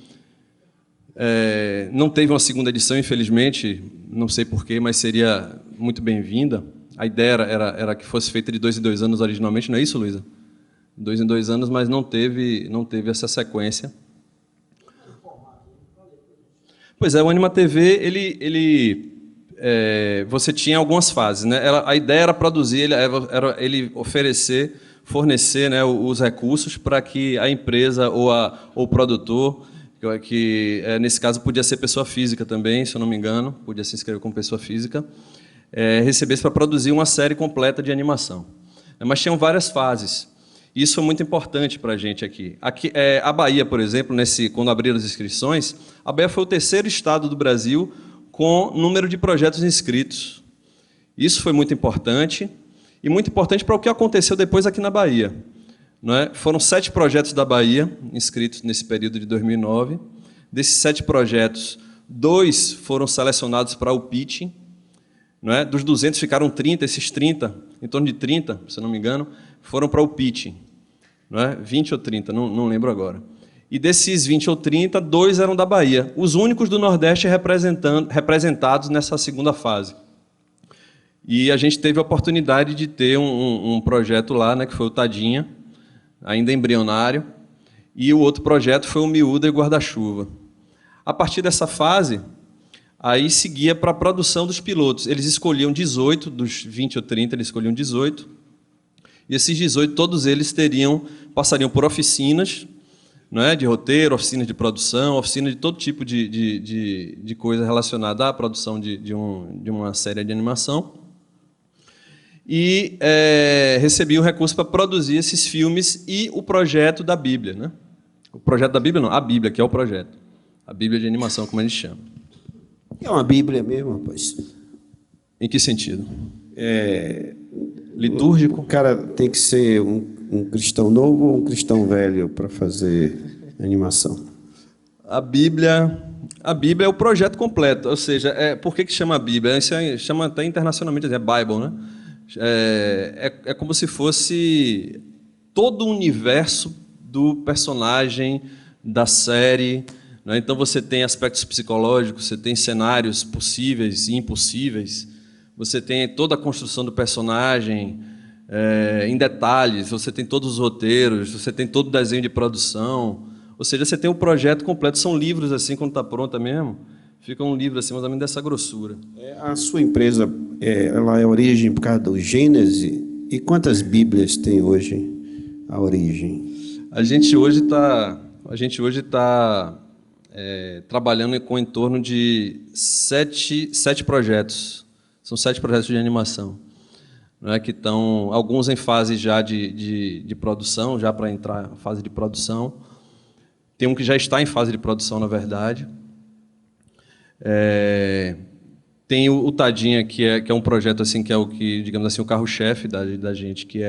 não teve uma segunda edição, infelizmente, não sei porquê, mas seria muito bem-vinda. A ideia era que fosse feita de 2 em 2 anos originalmente, não é isso, Luísa? 2 em 2 anos, mas não teve essa sequência. Pois é, o Anima TV, você tinha algumas fases, né? A ideia era produzir, ele fornecer, né, os recursos para que a empresa ou o produtor, que nesse caso podia ser pessoa física também, se eu não me engano, podia se inscrever como pessoa física, recebesse para produzir uma série completa de animação. Mas tinham várias fases. Isso foi muito importante para a gente aqui. A Bahia, por exemplo, quando abriram as inscrições, a Bahia foi o 3º estado do Brasil com número de projetos inscritos. Isso foi muito importante, e muito importante para o que aconteceu depois aqui na Bahia. Não é? Foram 7 projetos da Bahia inscritos nesse período de 2009. Desses 7 projetos, 2 foram selecionados para o pitching. Não é? Dos 200 ficaram 30, esses 30, em torno de 30, se não me engano, foram para o pitching. Não é? 20 ou 30, não lembro agora. E desses 20 ou 30, 2 eram da Bahia, os únicos do Nordeste representados nessa segunda fase. E a gente teve a oportunidade de ter um projeto lá, né, que foi o Tadinha, ainda embrionário, e o outro projeto foi o Miúda e Guarda-Chuva. A partir dessa fase, aí seguia para a produção dos pilotos. Eles escolhiam 18, dos 20 ou 30, eles escolhiam 18, e esses 18, todos eles passariam por oficinas, não é? De roteiro, oficina de produção, oficina de todo tipo de coisa relacionada à produção de uma série de animação. E recebiam recursos para produzir esses filmes e o projeto da Bíblia. Né? O projeto da Bíblia não, a Bíblia, que é o projeto. A Bíblia de animação, como a gente chama. É uma Bíblia mesmo, rapaz. Em que sentido? Litúrgico? O cara tem que ser um cristão novo ou um cristão velho para fazer animação? A Bíblia é o projeto completo, ou seja, por que chama a Bíblia? Isso chama até internacionalmente, Bible, né? É como se fosse todo o universo do personagem, da série, né? Então você tem aspectos psicológicos, você tem cenários possíveis e impossíveis, você tem toda a construção do personagem, em detalhes, você tem todos os roteiros, você tem todo o desenho de produção, ou seja, você tem o projeto completo. São livros assim, quando está pronta mesmo, fica um livro assim, mais ou menos dessa grossura. A sua empresa, ela é origem por causa do Gênesis, e quantas Bíblias tem hoje a origem? A gente hoje está trabalhando com em torno de 7 projetos. São 7 projetos de animação, né, que estão alguns em fase já de produção, já para entrar em fase de produção. Tem um que já está em fase de produção, na verdade. Tem o Tadinha, que é um projeto assim, que é o que, digamos assim, o carro-chefe da gente, que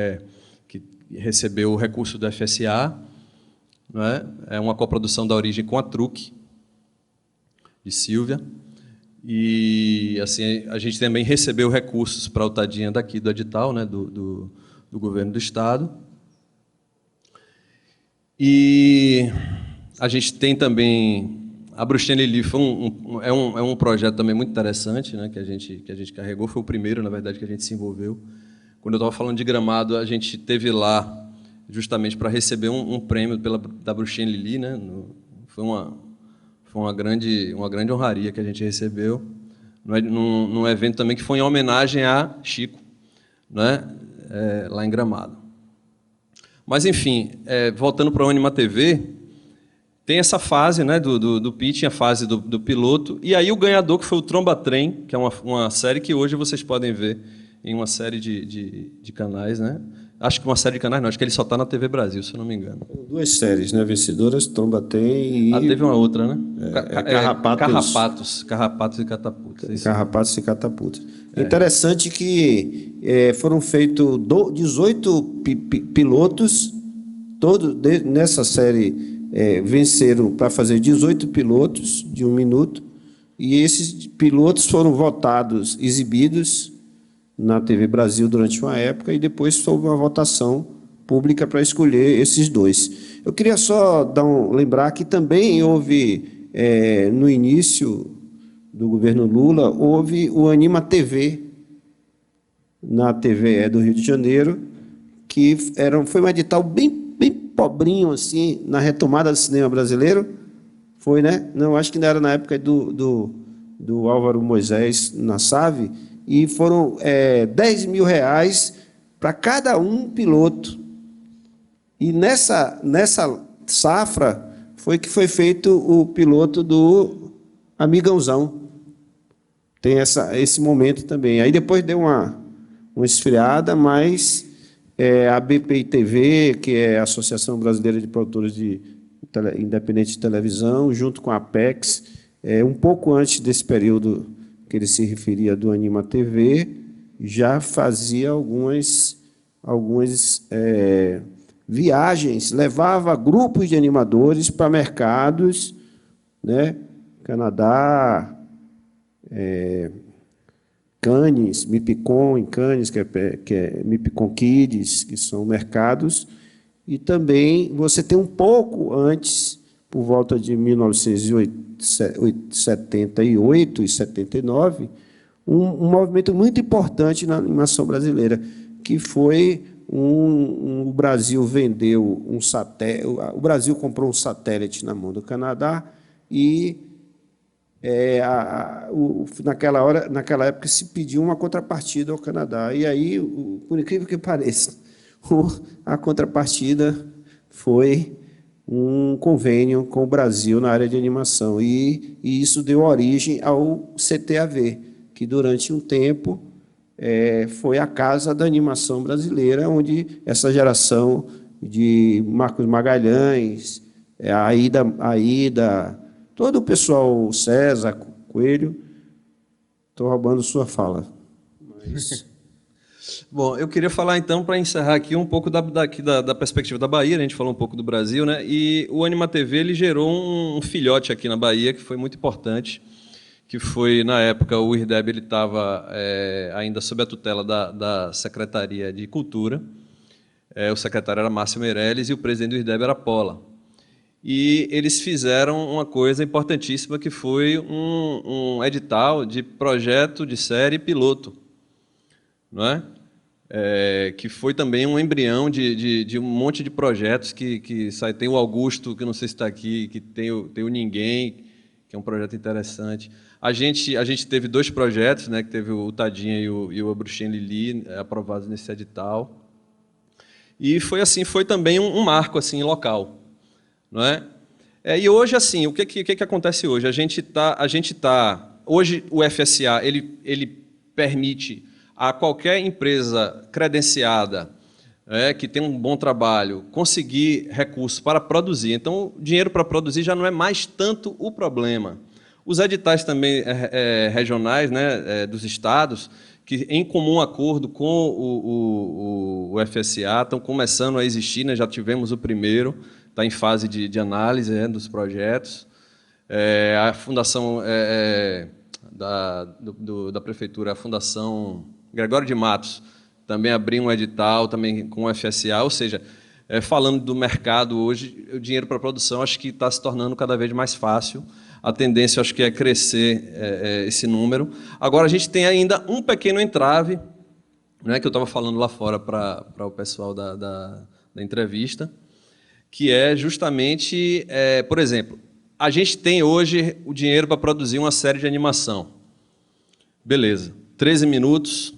recebeu o recurso do FSA, né? É uma coprodução da Origem com a Truque, de Silvia. E assim, a gente também recebeu recursos para o Tadinha daqui do edital, né, do governo do estado. E a gente tem também A Bruxinha Lili foi é um projeto também muito interessante, né, que a gente carregou, foi o primeiro, na verdade, que a gente se envolveu. Quando eu estava falando de Gramado, a gente esteve lá justamente para receber um prêmio da Bruxinha Lili, né? Foi uma grande honraria que a gente recebeu, num evento também que foi em homenagem a Chico, né? Lá em Gramado. Mas, enfim, voltando para o Anima TV, tem essa fase, né, do pitching, a fase do piloto, e aí o ganhador, que foi o Tromba Trem, que é uma série que hoje vocês podem ver em uma série de canais, né? Acho que uma série de canais não, acho que ele só está na TV Brasil, se eu não me engano. Duas séries, né? Vencedoras, Tromba Trem e... teve uma outra, né? Carrapatos. Carrapatos e Catapultas. Carrapatos e Catapultas. É interessante que foram feitos 18 pilotos, todos nessa série venceram para fazer 18 pilotos de 1 minuto, e esses pilotos foram votados, exibidos na TV Brasil durante uma época, e depois houve uma votação pública para escolher esses dois. Eu queria só lembrar que também houve, no início do governo Lula, houve o Anima TV, na TVE do Rio de Janeiro, que foi um edital bem pobrinho, assim, na retomada do cinema brasileiro. Foi, né? Não, acho que ainda era na época do Álvaro Moisés na SAVE, e foram R$10 mil para cada um piloto. E nessa safra foi que foi feito o piloto do Amigãozão. Tem esse momento também. Aí depois deu uma esfriada, mas a BPI-TV, que é a Associação Brasileira de Produtores Independentes de Televisão, junto com a Apex, um pouco antes desse período que ele se referia do Anima TV, já fazia algumas viagens, levava grupos de animadores para mercados, né? Canadá, Cannes, Mipicon em Cannes, que é Mipicon Kids, que são mercados, e também você tem um pouco antes, por volta de 1978 e 79, um movimento muito importante na animação brasileira, que foi o Brasil vendeu um satélite, o Brasil comprou um satélite na mão do Canadá e naquela época se pediu uma contrapartida ao Canadá. E aí, por incrível que pareça, a contrapartida foi um convênio com o Brasil na área de animação. E isso deu origem ao CTAV, que durante um tempo foi a casa da animação brasileira, onde essa geração de Marcos Magalhães, a Aida, todo o pessoal, o César Coelho, estou roubando sua fala. Mas... Bom, eu queria falar, então, para encerrar aqui, um pouco da perspectiva da Bahia. A gente falou um pouco do Brasil, né? E o Anima TV ele gerou um filhote aqui na Bahia, que foi muito importante, que foi, na época, o IRDEB estava ainda sob a tutela da Secretaria de Cultura. O secretário era Márcio Meirelles e o presidente do IRDEB era Pola. E eles fizeram uma coisa importantíssima, que foi um edital de projeto de série piloto, não é? Que foi também um embrião de um monte de projetos que sai. Tem o Augusto, que não sei se está aqui, que tem o Ninguém, que é um projeto interessante. A gente teve 2 projetos, né, que teve o Tadinha e o Bruxinha Lili, aprovados nesse edital. E foi também um marco assim, local. Não é? E hoje, assim, o que acontece hoje? Hoje o FSA ele permite a qualquer empresa credenciada, que tem um bom trabalho, conseguir recursos para produzir. Então, o dinheiro para produzir já não é mais tanto o problema. Os editais também regionais, né, dos estados, que em comum acordo com o FSA estão começando a existir, né, já tivemos o primeiro, está em fase de análise dos projetos. A fundação da prefeitura, a Fundação Gregório de Matos, também abriu um edital também com o FSA, ou seja, Falando do mercado hoje, o dinheiro para a produção acho que está se tornando cada vez mais fácil. A tendência, acho que é crescer esse número. Agora, a gente tem ainda um pequeno entrave, né, que eu estava falando lá fora para o pessoal da entrevista, que é justamente, por exemplo, a gente tem hoje o dinheiro para produzir uma série de animação. Beleza, 13 minutos,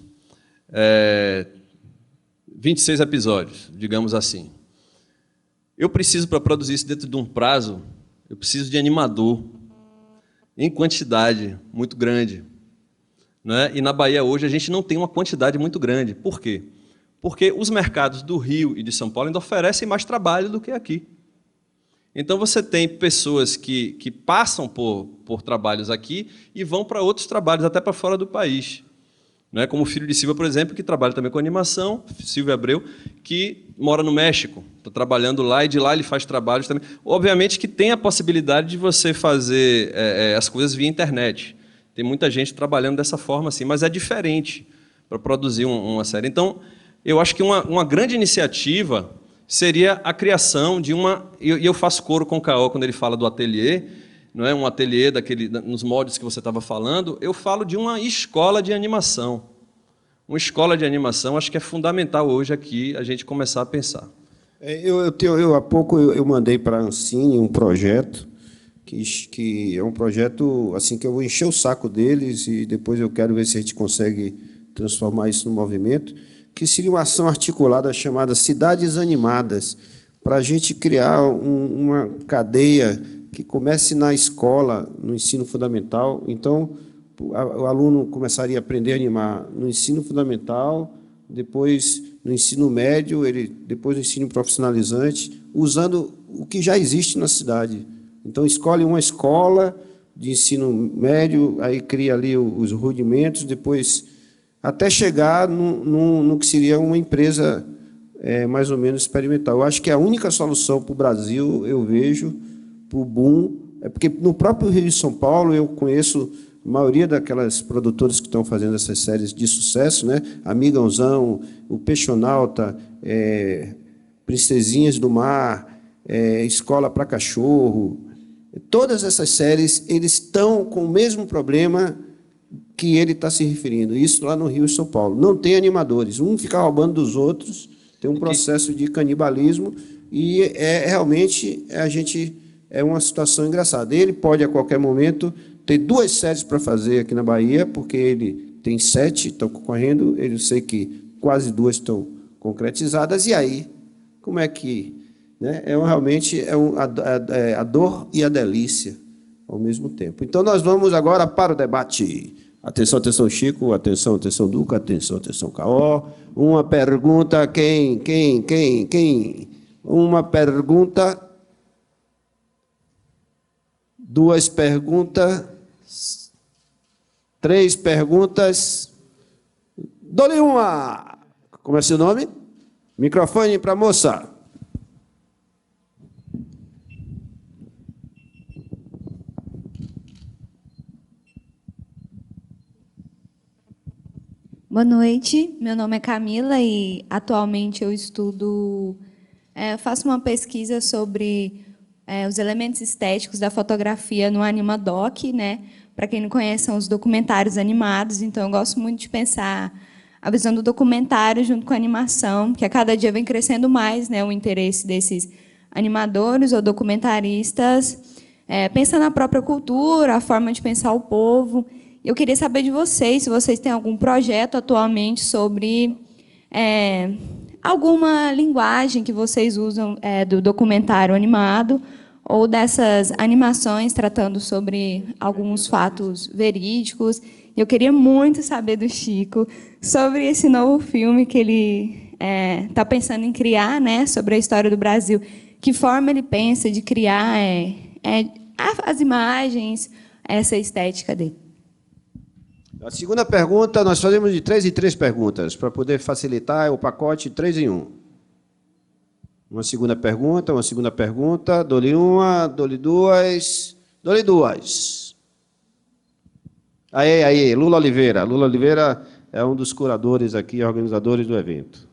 26 episódios, digamos assim. Eu preciso, para produzir isso dentro de um prazo, eu preciso de animador em quantidade muito grande. Né? E na Bahia hoje a gente não tem uma quantidade muito grande. Por quê? Porque os mercados do Rio e de São Paulo ainda oferecem mais trabalho do que aqui. Então você tem pessoas que passam por trabalhos aqui e vão para outros trabalhos, até para fora do país. Né? Como o filho de Silvia, por exemplo, que trabalha também com animação, Silvio Abreu, que mora no México, está trabalhando lá e de lá ele faz trabalhos também. Obviamente que tem a possibilidade de você fazer as coisas via internet. Tem muita gente trabalhando dessa forma, assim, mas é diferente para produzir uma série. Então, eu acho que uma grande iniciativa seria a criação de uma... E eu faço coro com o Caó quando ele fala do ateliê, não é um ateliê nos moldes que você estava falando, eu falo de uma escola de animação. Uma escola de animação, acho que é fundamental hoje aqui a gente começar a pensar. Há pouco eu mandei para a Ancine um projeto, que é um projeto assim, que eu vou encher o saco deles e depois eu quero ver se a gente consegue transformar isso num movimento, que seria uma ação articulada chamada Cidades Animadas, para a gente criar uma cadeia que comece na escola, no ensino fundamental. Então, o aluno começaria a aprender a animar no ensino fundamental, depois no ensino médio, depois no ensino profissionalizante, usando o que já existe na cidade. Então, escolhe uma escola de ensino médio, aí cria ali os rudimentos, depois até chegar no que seria uma empresa mais ou menos experimental. Eu acho que a única solução para o Brasil, eu vejo, para o boom, porque no próprio Rio de São Paulo eu conheço a maioria daquelas produtoras que estão fazendo essas séries de sucesso, né? Amigãozão, o Peixonauta, Princesinhas do Mar, Escola para Cachorro. Todas essas séries, eles estão com o mesmo problema que ele está se referindo. Isso lá no Rio e São Paulo. Não tem animadores. Um fica roubando dos outros, tem um processo de canibalismo e realmente é uma situação engraçada. Ele pode, a qualquer momento, ter 2 séries para fazer aqui na Bahia, porque ele tem 7, estão concorrendo, eu sei que quase 2 estão concretizadas, e aí, como é que... Né, realmente a dor e a delícia ao mesmo tempo. Então, nós vamos agora para o debate. Atenção, atenção, Chico, atenção, atenção, Duca, atenção, atenção, Caó. Uma pergunta, quem? Uma pergunta... 2 perguntas, 3 perguntas. Dou-lhe uma. Como é seu nome? Microfone para a moça. Boa noite, meu nome é Camila e atualmente eu faço uma pesquisa sobre os elementos estéticos da fotografia no Animadoc, né? Para quem não conhece, são os documentários animados, então eu gosto muito de pensar a visão do documentário junto com a animação, que a cada dia vem crescendo mais, né, o interesse desses animadores ou documentaristas, pensando na própria cultura, a forma de pensar o povo. Eu queria saber de vocês, se vocês têm algum projeto atualmente sobre alguma linguagem que vocês usam do documentário animado ou dessas animações tratando sobre alguns fatos verídicos. Eu queria muito saber do Chico sobre esse novo filme que ele está pensando em criar, né, sobre a história do Brasil. Que forma ele pensa de criar as imagens, essa estética dele? A segunda pergunta, nós fazemos de 3 em 3 perguntas, para poder facilitar o pacote 3 em 1. Uma segunda pergunta, dou-lhe uma, dou-lhe 2, dou-lhe 2. Aí, Lula Oliveira. Lula Oliveira é um dos curadores aqui, organizadores do evento.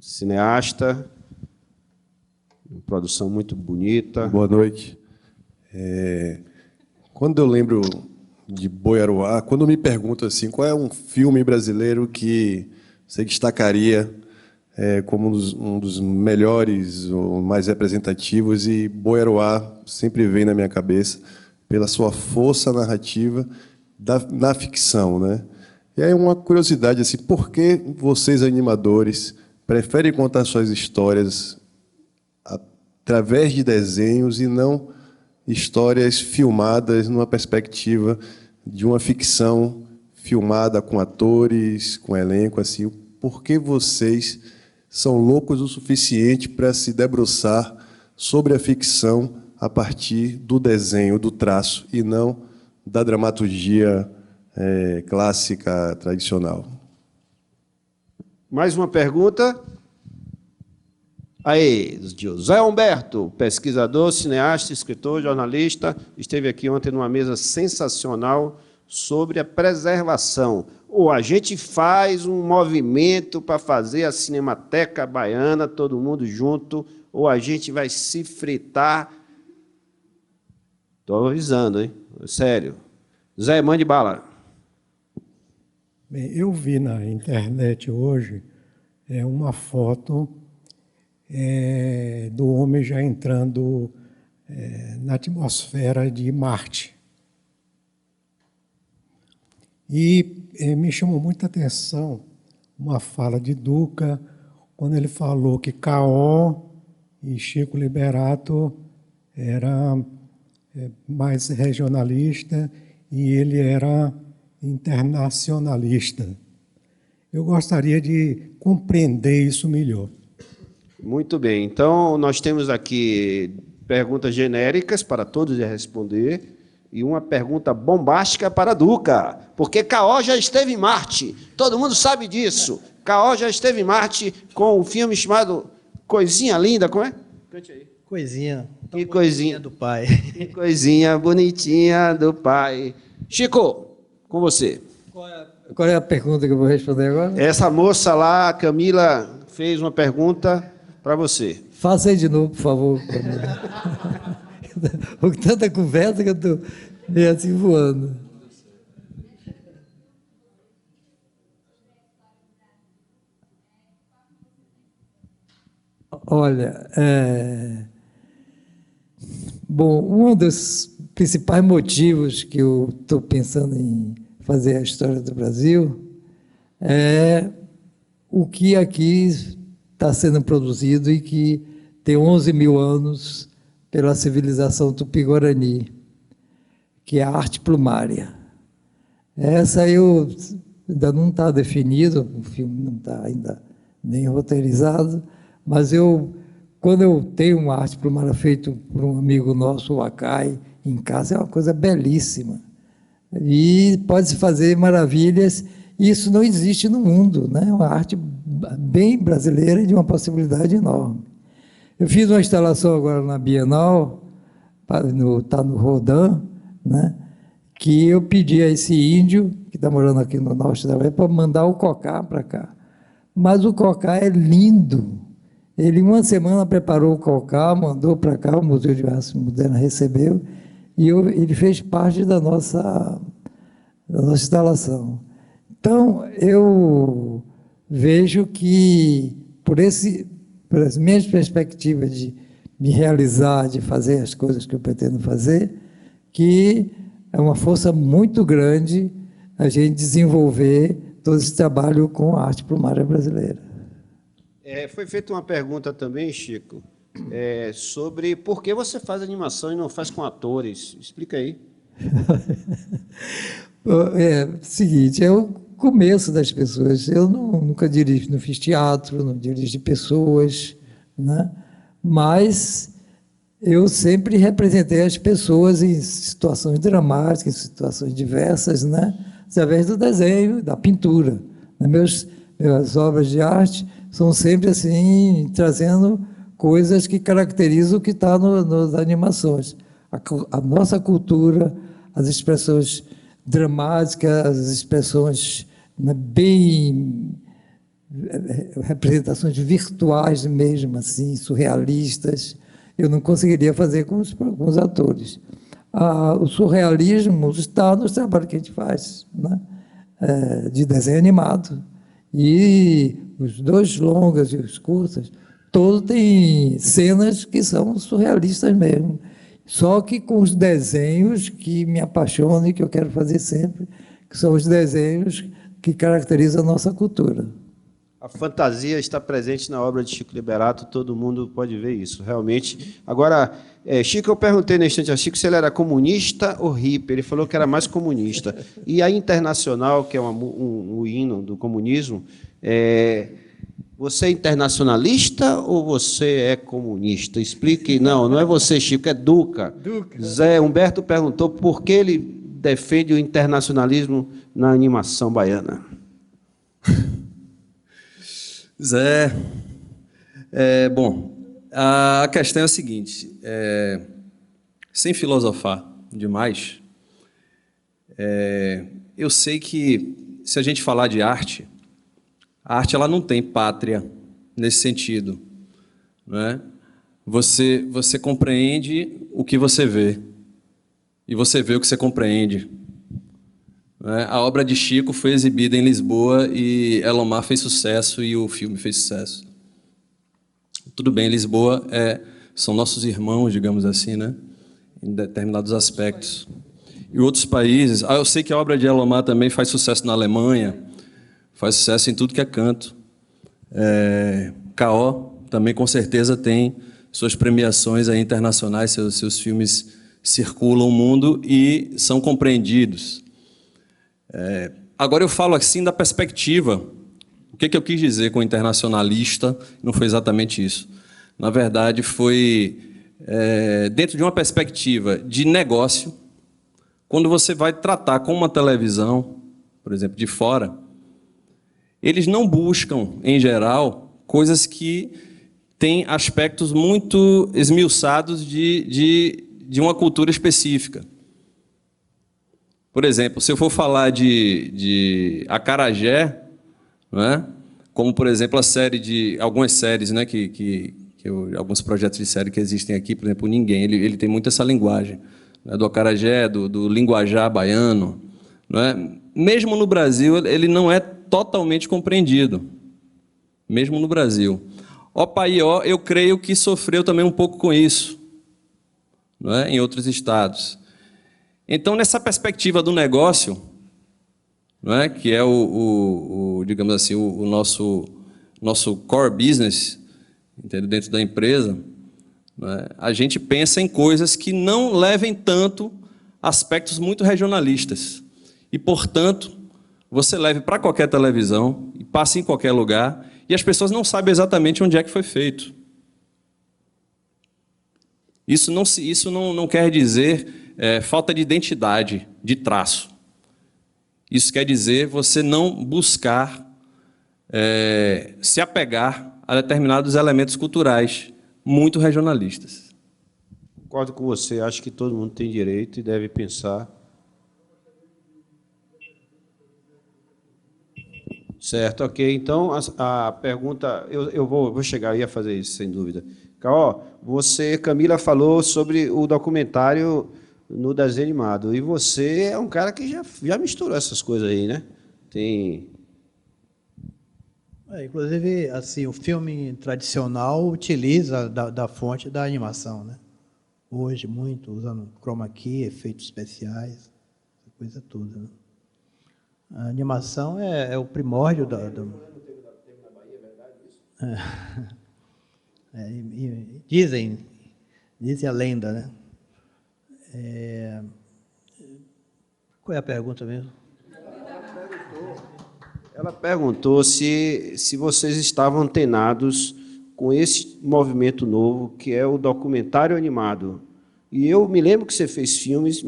Cineasta, Uma produção muito bonita. Boa noite. Quando eu lembro de Boi Aruá, quando me perguntam assim, qual é um filme brasileiro que você destacaria como um dos melhores ou mais representativos, e Boi Aruá sempre vem na minha cabeça pela sua força narrativa na ficção, né? E aí uma curiosidade assim, por que vocês animadores preferem contar suas histórias através de desenhos e não histórias filmadas numa perspectiva de uma ficção filmada com atores, com elenco, assim? Por que vocês são loucos o suficiente para se debruçar sobre a ficção a partir do desenho, do traço, e não da dramaturgia clássica, tradicional? Mais uma pergunta. Aí, José Humberto, pesquisador, cineasta, escritor, jornalista, esteve aqui ontem numa mesa sensacional sobre a preservação. Ou a gente faz um movimento para fazer a Cinemateca Baiana, todo mundo junto, ou a gente vai se fritar. Estou avisando, hein? Sério. Zé, mande bala. Bem, eu vi na internet hoje uma foto do homem já entrando na atmosfera de Marte. E me chamou muita atenção uma fala de Duca, quando ele falou que K.O. e Chico Liberato era mais regionalista e ele era internacionalista. Eu gostaria de compreender isso melhor. Muito bem. Então, nós temos aqui perguntas genéricas para todos responder e uma pergunta bombástica para Duca, porque K.O. já esteve em Marte. Todo mundo sabe disso. K.O. já esteve em Marte com um filme chamado Coisinha Linda, como é? Cante aí. Coisinha. Que coisinha do pai. Que coisinha bonitinha do pai. Chico, com você. Qual é a pergunta que eu vou responder agora? Essa moça lá, a Camila, fez uma pergunta para você. Faça aí de novo, por favor. Com tanta conversa que eu estou meio assim voando. Olha, bom, um dos principais motivos que eu estou pensando em fazer a história do Brasil é o que aqui está sendo produzido e que tem 11 mil anos pela civilização Tupi-Guarani, que é a arte plumária. Essa ainda não está definido, o filme não está ainda nem roteirizado, mas quando eu tenho uma arte plumária feita por um amigo nosso, o Akai, em casa, é uma coisa belíssima. E pode-se fazer maravilhas, e isso não existe no mundo, né? É uma arte bem brasileira e de uma possibilidade enorme. Eu fiz uma instalação agora na Bienal, está no Rodin, né? Que eu pedi a esse índio, que está morando aqui no norte da Bahia, para mandar o cocá para cá. Mas o cocá é lindo. Ele, em uma semana, preparou o cocá, mandou para cá, o Museu de Arte Moderna recebeu, e ele fez parte da nossa instalação. Então, eu vejo que, por as minhas perspectivas de me realizar, de fazer as coisas que eu pretendo fazer, que é uma força muito grande a gente desenvolver todo esse trabalho com a arte plumária brasileira. Foi feita uma pergunta também, Chico, sobre por que você faz animação e não faz com atores. Explica aí. Seguinte, é o começo das pessoas. Eu nunca dirigi, não fiz teatro, não dirigi pessoas, né? Mas eu sempre representei as pessoas em situações dramáticas, em situações diversas, né? Através do desenho, da pintura. Minhas obras de arte são sempre assim, trazendo coisas que caracterizam o que está nas animações. A nossa cultura, as expressões dramáticas, as expressões, né, bem representações virtuais mesmo, assim, surrealistas, eu não conseguiria fazer com os atores. O surrealismo está nos trabalhos que a gente faz, né? De desenho animado. E os 2 longas e os curtas, todos têm cenas que são surrealistas mesmo. Só que com os desenhos que me apaixonam e que eu quero fazer sempre, que são os desenhos que caracterizam a nossa cultura. A fantasia está presente na obra de Chico Liberato, todo mundo pode ver isso, realmente. Agora, Chico, eu perguntei na instante a Chico se ele era comunista ou hippie, ele falou que era mais comunista. E a Internacional, que é um hino do comunismo, você é internacionalista ou você é comunista? Explique. Não é você, Chico, é Duca. Zé Humberto perguntou por que ele defende o internacionalismo na animação baiana. Zé, bom, a questão é a seguinte, sem filosofar demais, eu sei que se a gente falar de arte, a arte ela não tem pátria nesse sentido, não é? Você compreende o que você vê, e você vê o que você compreende. A obra de Chico foi exibida em Lisboa e Elomar fez sucesso e o filme fez sucesso. Tudo bem, Lisboa são nossos irmãos, digamos assim, né? Em determinados aspectos. E outros países... eu sei que a obra de Elomar também faz sucesso na Alemanha, faz sucesso em tudo que é canto. K.O. também, com certeza, tem suas premiações aí internacionais, seus filmes circulam o mundo e são compreendidos. Agora eu falo assim da perspectiva. O que eu quis dizer com internacionalista? Não foi exatamente isso. Na verdade, foi dentro de uma perspectiva de negócio. Quando você vai tratar com uma televisão, por exemplo, de fora, eles não buscam, em geral, coisas que têm aspectos muito esmiuçados de uma cultura específica. Por exemplo, se eu for falar de acarajé, não é? Como, por exemplo, algumas séries, né, alguns projetos de série que existem aqui, por exemplo, o Ninguém, ele tem muito essa linguagem, né, do acarajé, do linguajar baiano. Não é? Mesmo no Brasil, ele não é totalmente compreendido. Mesmo no Brasil. Opaió, eu creio que sofreu também um pouco com isso, não é? Em outros estados. Então, nessa perspectiva do negócio, não é? Que é digamos assim, o nosso core business, entendeu? Dentro da empresa, não é? A gente pensa em coisas que não levem tanto aspectos muito regionalistas. E, portanto, você leve para qualquer televisão e passe em qualquer lugar e as pessoas não sabem exatamente onde é que foi feito. Isso não quer dizer falta de identidade, de traço. Isso quer dizer você não buscar se apegar a determinados elementos culturais muito regionalistas. Concordo com você, acho que todo mundo tem direito e deve pensar. Certo, ok. Então, a pergunta... Eu vou chegar aí a fazer isso, sem dúvida. K.O., Camila falou sobre o documentário no desenho animado. E você é um cara que já misturou essas coisas aí, né? Inclusive, assim, o filme tradicional utiliza da fonte da animação, né? Hoje, muito, usando chroma key, efeitos especiais, essa coisa toda, né? A animação é o primórdio da... Dizem a lenda, né? Qual é a pergunta mesmo? Ela perguntou se vocês estavam antenados com esse movimento novo, que é o documentário animado. E eu me lembro que você fez filmes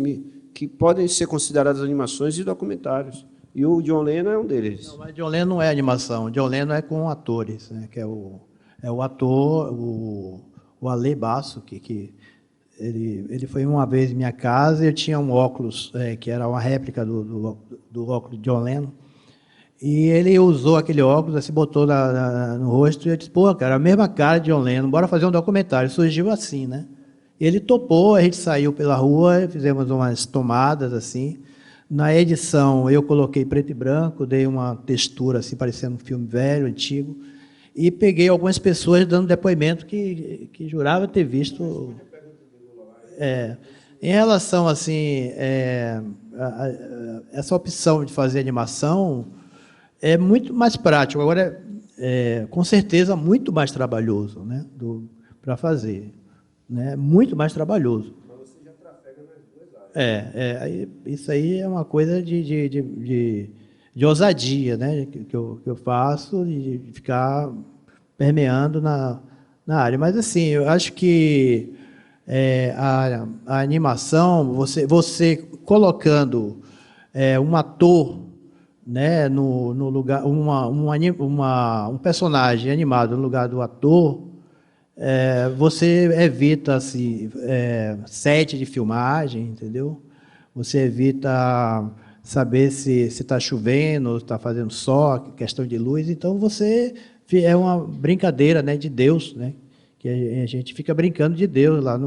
que podem ser considerados animações e documentários. E o John Lennon é um deles. Não, mas John Lennon não é animação. O John Lennon é com atores, né? Que é o ator, o Ale Basso, que ele foi uma vez em minha casa e eu tinha um óculos que era uma réplica do óculos de John Lennon. E ele usou aquele óculos, assim, botou no rosto, e eu disse, pô, cara, a mesma cara de John Lennon, bora fazer um documentário. Surgiu assim, né? E ele topou, a gente saiu pela rua, fizemos umas tomadas, assim. Na edição, eu coloquei preto e branco, dei uma textura, assim, parecendo um filme velho, antigo, e peguei algumas pessoas dando depoimento que jurava ter visto... Em relação, assim, essa opção de fazer animação é muito mais prático. Agora, com certeza, muito mais trabalhoso, né, para fazer. Né, muito mais trabalhoso. Mas você já trafega nas duas áreas. Isso aí é uma coisa de ousadia, né, que eu faço, de ficar permeando na área. Mas, assim, eu acho que a animação, você colocando um ator, né, no lugar, um personagem animado no lugar do ator, você evita assim, set de filmagem, entendeu? Você evita saber se está chovendo, está fazendo sol, questão de luz. Então você é uma brincadeira, né, de Deus, né? Que a gente fica brincando de Deus lá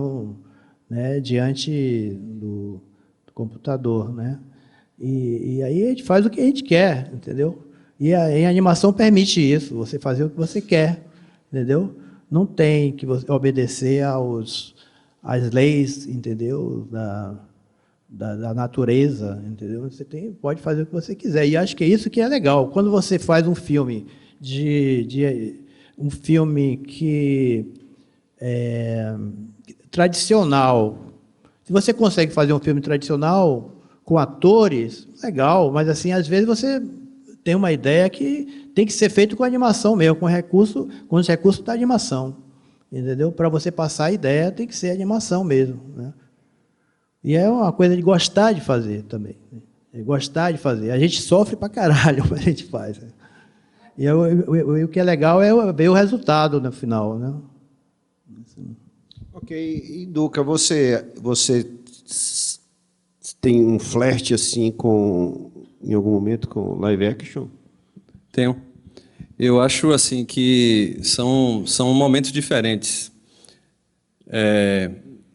né, diante do computador, né? E aí a gente faz o que a gente quer, entendeu? E a animação permite isso, você fazer o que você quer, entendeu? Não tem que você obedecer às leis, entendeu? Da natureza, entendeu? Você pode fazer o que você quiser. E acho que é isso que é legal. Quando você faz um filme um filme que tradicional. Se você consegue fazer um filme tradicional com atores, legal, mas assim, às vezes você tem uma ideia que tem que ser feito com animação mesmo, com os recursos da animação, entendeu? Para você passar a ideia, tem que ser animação mesmo, né? E é uma coisa de gostar de fazer também, né? É gostar de fazer. A gente sofre pra caralho quando a gente faz, né? E o que é legal é ver o resultado no final, né? Ok. E, Duca, você tem um flerte assim em algum momento com live action? Tenho. Eu acho assim que são momentos diferentes.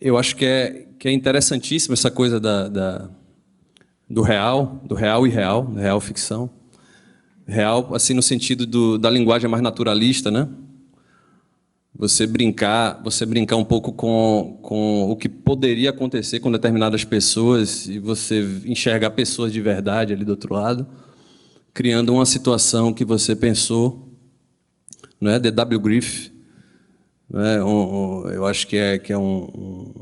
Eu acho que é interessantíssimo essa coisa do real e real, da real ficção. Real, assim, no sentido da linguagem mais naturalista, né? Você brincar um pouco com o que poderia acontecer com determinadas pessoas e você enxergar pessoas de verdade ali do outro lado, criando uma situação que você pensou, não é? D.W. Griffith, não é? Eu acho que é um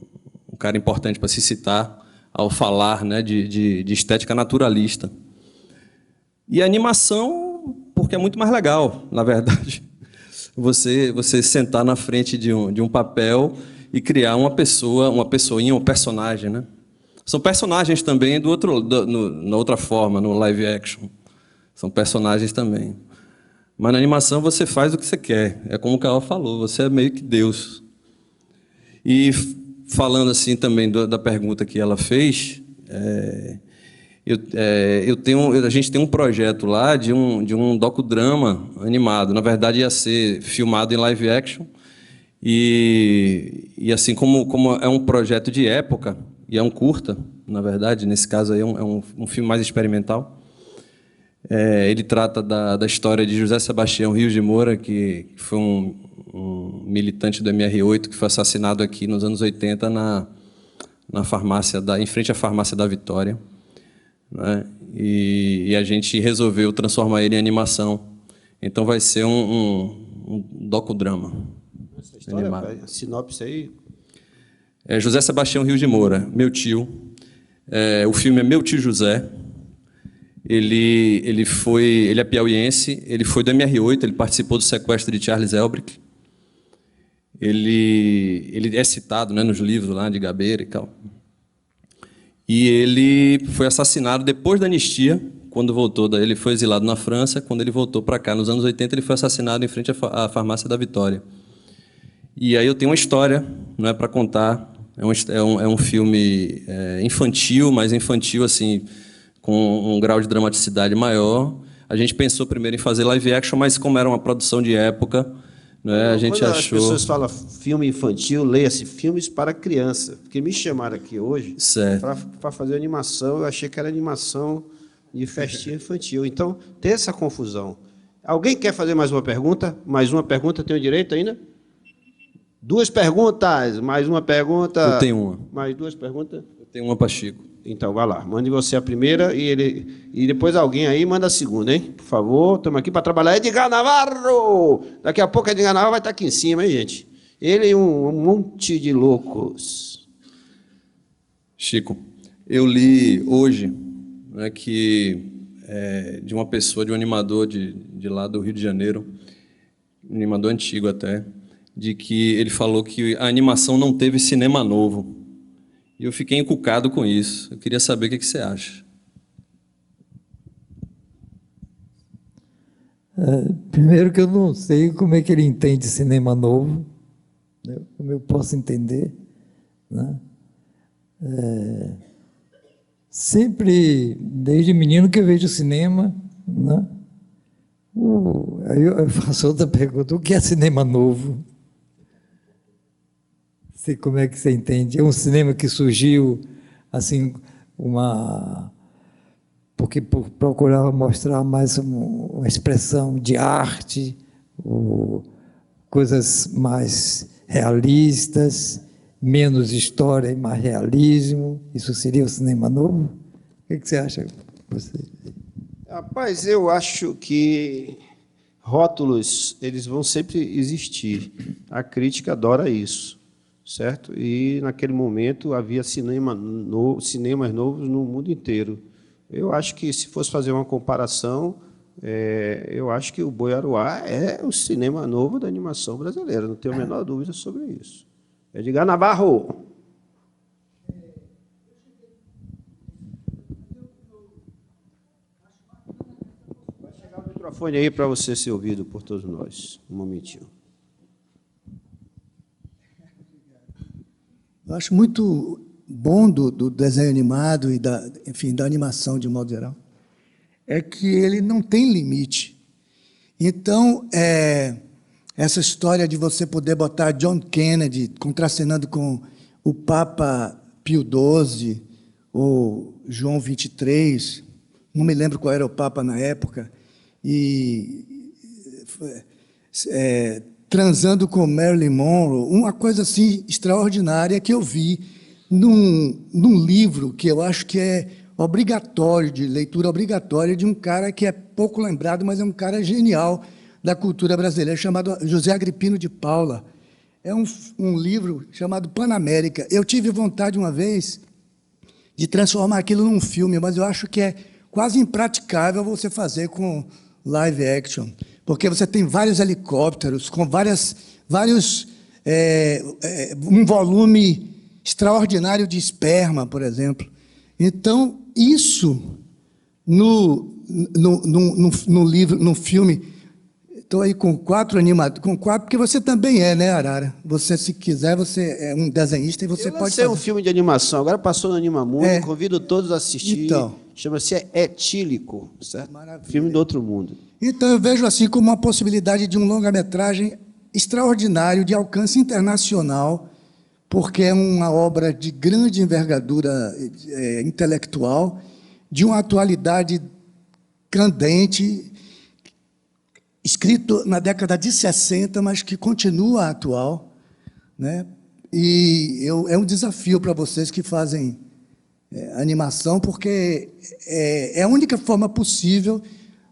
cara importante para se citar ao falar, né, de estética naturalista. E a animação, porque é muito mais legal, na verdade. Você sentar na frente de um papel e criar uma pessoinha, um personagem, né? São personagens também na outra forma, no live action. São personagens também. Mas na animação você faz o que você quer. É como o Carol falou, você é meio que Deus. E falando assim também da pergunta que ela fez, a gente tem um projeto lá de um docudrama animado. Na verdade, ia ser filmado em live action. E assim, como é um projeto de época, e é um curta, na verdade, nesse caso aí é um filme mais experimental. Ele trata da história de José Sebastião Rios de Moura, que foi um militante do MR8 que foi assassinado aqui nos anos 80 na farmácia em frente à farmácia da Vitória, né? E a gente resolveu transformar ele em animação. Então vai ser um docudrama. Essa história, a sinopse aí. José Sebastião Rios de Moura, meu tio. O filme é Meu Tio José. Ele é piauiense, ele foi do MR8, ele participou do sequestro de Charles Elbrick. Ele é citado, né, nos livros lá de Gabeira e tal. E ele foi assassinado depois da anistia, quando voltou. Ele foi exilado na França. Quando ele voltou para cá, nos anos 80, ele foi assassinado em frente à farmácia da Vitória. E aí eu tenho uma história, não é, para contar. É um filme infantil, mas infantil assim, com um grau de dramaticidade maior, A gente pensou primeiro em fazer live action, mas como era uma produção de época, né, a gente Quando achou... as pessoas falam filme infantil, leia-se filmes para criança. Porque me chamaram aqui hoje para fazer animação, eu achei que era animação de festinha infantil. Então, tem essa confusão. Alguém quer fazer mais uma pergunta? Mais uma pergunta, tem o direito ainda? 2 perguntas, mais uma pergunta. Eu tenho uma. Mais 2 perguntas? Eu tenho uma para Chico. Então, vai lá. Mande você a primeira e depois alguém aí manda a segunda, hein? Por favor, estamos aqui para trabalhar. Edgar Navarro! Daqui a pouco Edgar Navarro vai estar aqui em cima, hein, gente? Ele e um monte de loucos. Chico, eu li hoje, né, que de uma pessoa, de um animador de lá do Rio de Janeiro, um animador antigo até, de que ele falou que a animação não teve cinema novo. E eu fiquei encucado com isso. Eu queria saber o que você acha. Primeiro que eu não sei como é que ele entende cinema novo, né? Como eu posso entender, né? Sempre, desde menino que eu vejo cinema, né? Aí eu faço outra pergunta, o que é cinema novo? Sei como é que você entende. É um cinema que surgiu, assim, porque procurava mostrar mais uma expressão de arte, coisas mais realistas, menos história e mais realismo. Isso seria o cinema novo? O que você acha? Rapaz, eu acho que rótulos, eles vão sempre existir. A crítica adora isso, certo? E, naquele momento, havia cinemas novos no mundo inteiro. Eu acho que, se fosse fazer uma comparação, eu acho que o Boi Aruá é o cinema novo da animação brasileira, não tenho a menor dúvida sobre isso. Edgar Navarro. Vai chegar o microfone aí para você ser ouvido por todos nós. Um momentinho. Eu acho muito bom do desenho animado e da animação de modo geral, é que ele não tem limite. Então, essa história de você poder botar John Kennedy contracenando com o Papa Pio XII ou João XXIII, não me lembro qual era o Papa na época, e transando com Marilyn Monroe, uma coisa assim extraordinária que eu vi num livro que eu acho que é obrigatório, de leitura obrigatória, de um cara que é pouco lembrado, mas é um cara genial da cultura brasileira, chamado José Agripino de Paula. É um livro chamado Panamérica. Eu tive vontade uma vez de transformar aquilo num filme, mas eu acho que é quase impraticável você fazer com live action, porque você tem vários helicópteros, com um volume extraordinário de esperma, por exemplo. Então, isso no livro, no filme, estou aí com 4 animadores, porque você também né, Arara? Você, se quiser, você é um desenhista e você pode fazer. Um filme de animação, agora passou no Animamundo, convido todos a assistir. Então, chama-se Etílico, certo? Maravilha. Filme do outro mundo. Então, eu vejo assim como uma possibilidade de um longa-metragem extraordinário, de alcance internacional, porque é uma obra de grande envergadura intelectual, de uma atualidade candente, escrito na década de 60, mas que continua atual, né? E é um desafio para vocês que fazem animação, porque é a única forma possível,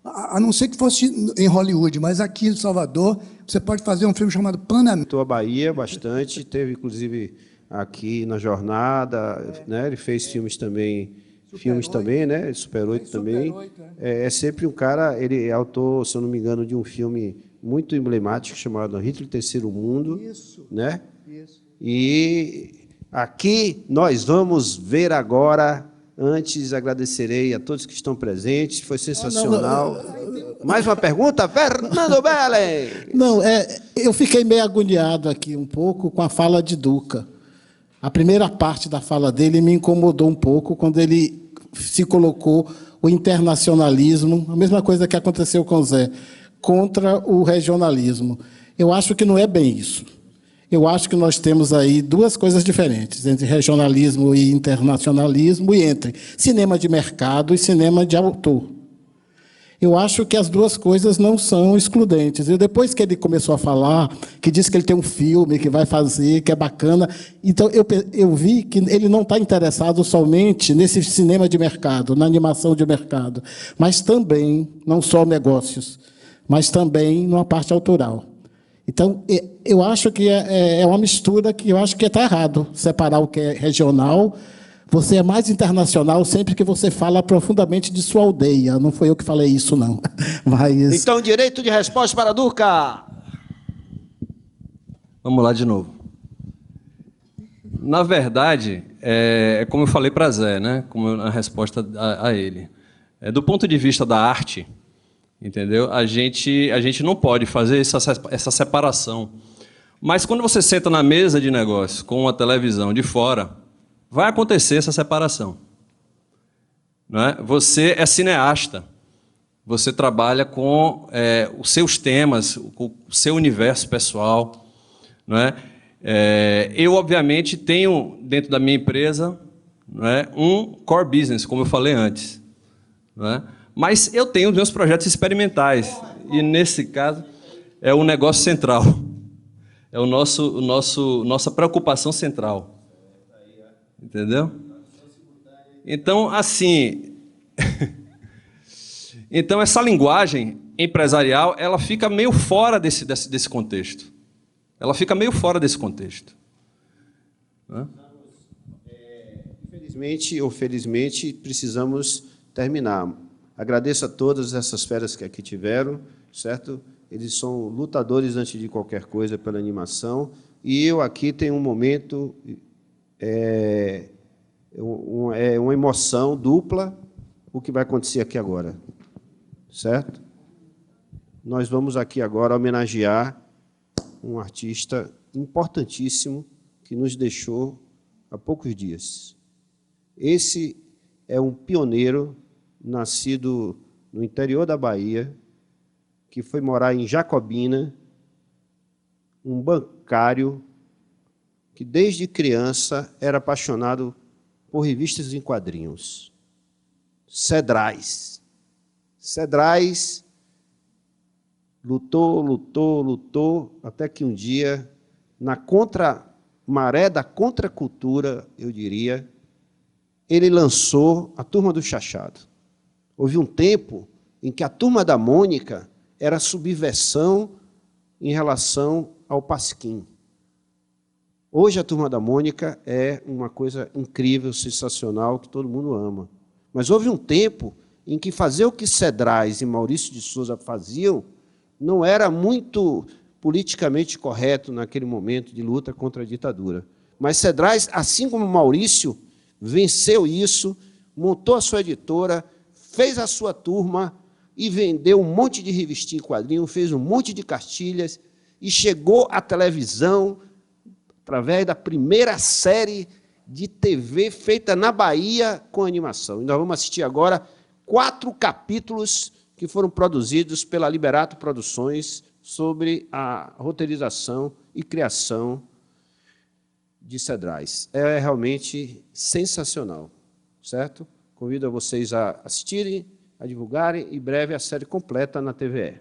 a não ser que fosse em Hollywood, mas aqui em Salvador, você pode fazer um filme chamado Panamérica. Estou a Bahia bastante, teve, inclusive, aqui na Jornada, né? Ele fez filmes também, né? Super 8 também. É sempre um cara, ele é autor, se eu não me engano, de um filme muito emblemático chamado Hitler Terceiro Mundo. Isso. Né? Isso. E aqui nós vamos ver agora, antes agradecerei a todos que estão presentes, foi sensacional. Mais uma pergunta, Fernando Belen. Não, eu fiquei meio agoniado aqui um pouco com a fala de Duca. A primeira parte da fala dele me incomodou um pouco quando ele se colocou o internacionalismo, a mesma coisa que aconteceu com o Zé, contra o regionalismo. Eu acho que não é bem isso. Eu acho que nós temos aí duas coisas diferentes, entre regionalismo e internacionalismo, e entre cinema de mercado e cinema de autor. Eu acho que as duas coisas não são excludentes. E depois que ele começou a falar, que disse que ele tem um filme que vai fazer, que é bacana, então eu vi que ele não está interessado somente nesse cinema de mercado, na animação de mercado, mas também, não só negócios, mas também numa parte autoral. Então, eu acho que é uma mistura que eu acho que está errado, separar o que é regional. Você é mais internacional sempre que você fala profundamente de sua aldeia. Não foi eu que falei isso, não. Mas... Então, direito de resposta para Duca. Vamos lá de novo. Na verdade, é como eu falei para Zé, né? Como a resposta a ele. Do ponto de vista da arte, entendeu? A gente não pode fazer essa separação. Mas quando você senta na mesa de negócio com uma televisão de fora, vai acontecer essa separação. Não é? Você é cineasta. Você trabalha com os seus temas, o seu universo pessoal. Não é? Eu, obviamente, tenho dentro da minha empresa, não é, um core business, como eu falei antes. Não é? Mas eu tenho os meus projetos experimentais. E, nesse caso, é o negócio central. É nossa preocupação central. Entendeu? Então, assim... Então, essa linguagem empresarial, ela fica meio fora desse contexto. Ela fica meio fora desse contexto. Infelizmente ou felizmente, precisamos terminar. Agradeço a todas essas feras que aqui tiveram, certo? Eles são lutadores antes de qualquer coisa pela animação. E eu aqui tenho um momento... É uma emoção dupla o que vai acontecer aqui agora, certo? Nós vamos aqui agora homenagear um artista importantíssimo que nos deixou há poucos dias. Esse é um pioneiro nascido no interior da Bahia, que foi morar em Jacobina, um bancário que desde criança era apaixonado por revistas em quadrinhos. Cedrais. Cedrais lutou, até que um dia, na maré da contracultura, eu diria, ele lançou a Turma do Chachado. Houve um tempo em que a Turma da Mônica era subversão em relação ao Pasquim. Hoje a Turma da Mônica é uma coisa incrível, sensacional, que todo mundo ama. Mas houve um tempo em que fazer o que Cedrais e Maurício de Souza faziam não era muito politicamente correto naquele momento de luta contra a ditadura. Mas Cedrais, assim como Maurício, venceu isso, montou a sua editora, fez a sua turma e vendeu um monte de revistinha em quadrinho, fez um monte de cartilhas e chegou à televisão através da primeira série de TV feita na Bahia com animação. E nós vamos assistir agora 4 capítulos que foram produzidos pela Liberato Produções sobre a roteirização e criação de Cedrais. É realmente sensacional, certo? Convido a vocês a assistirem, a divulgarem, e em breve a série completa na TVE.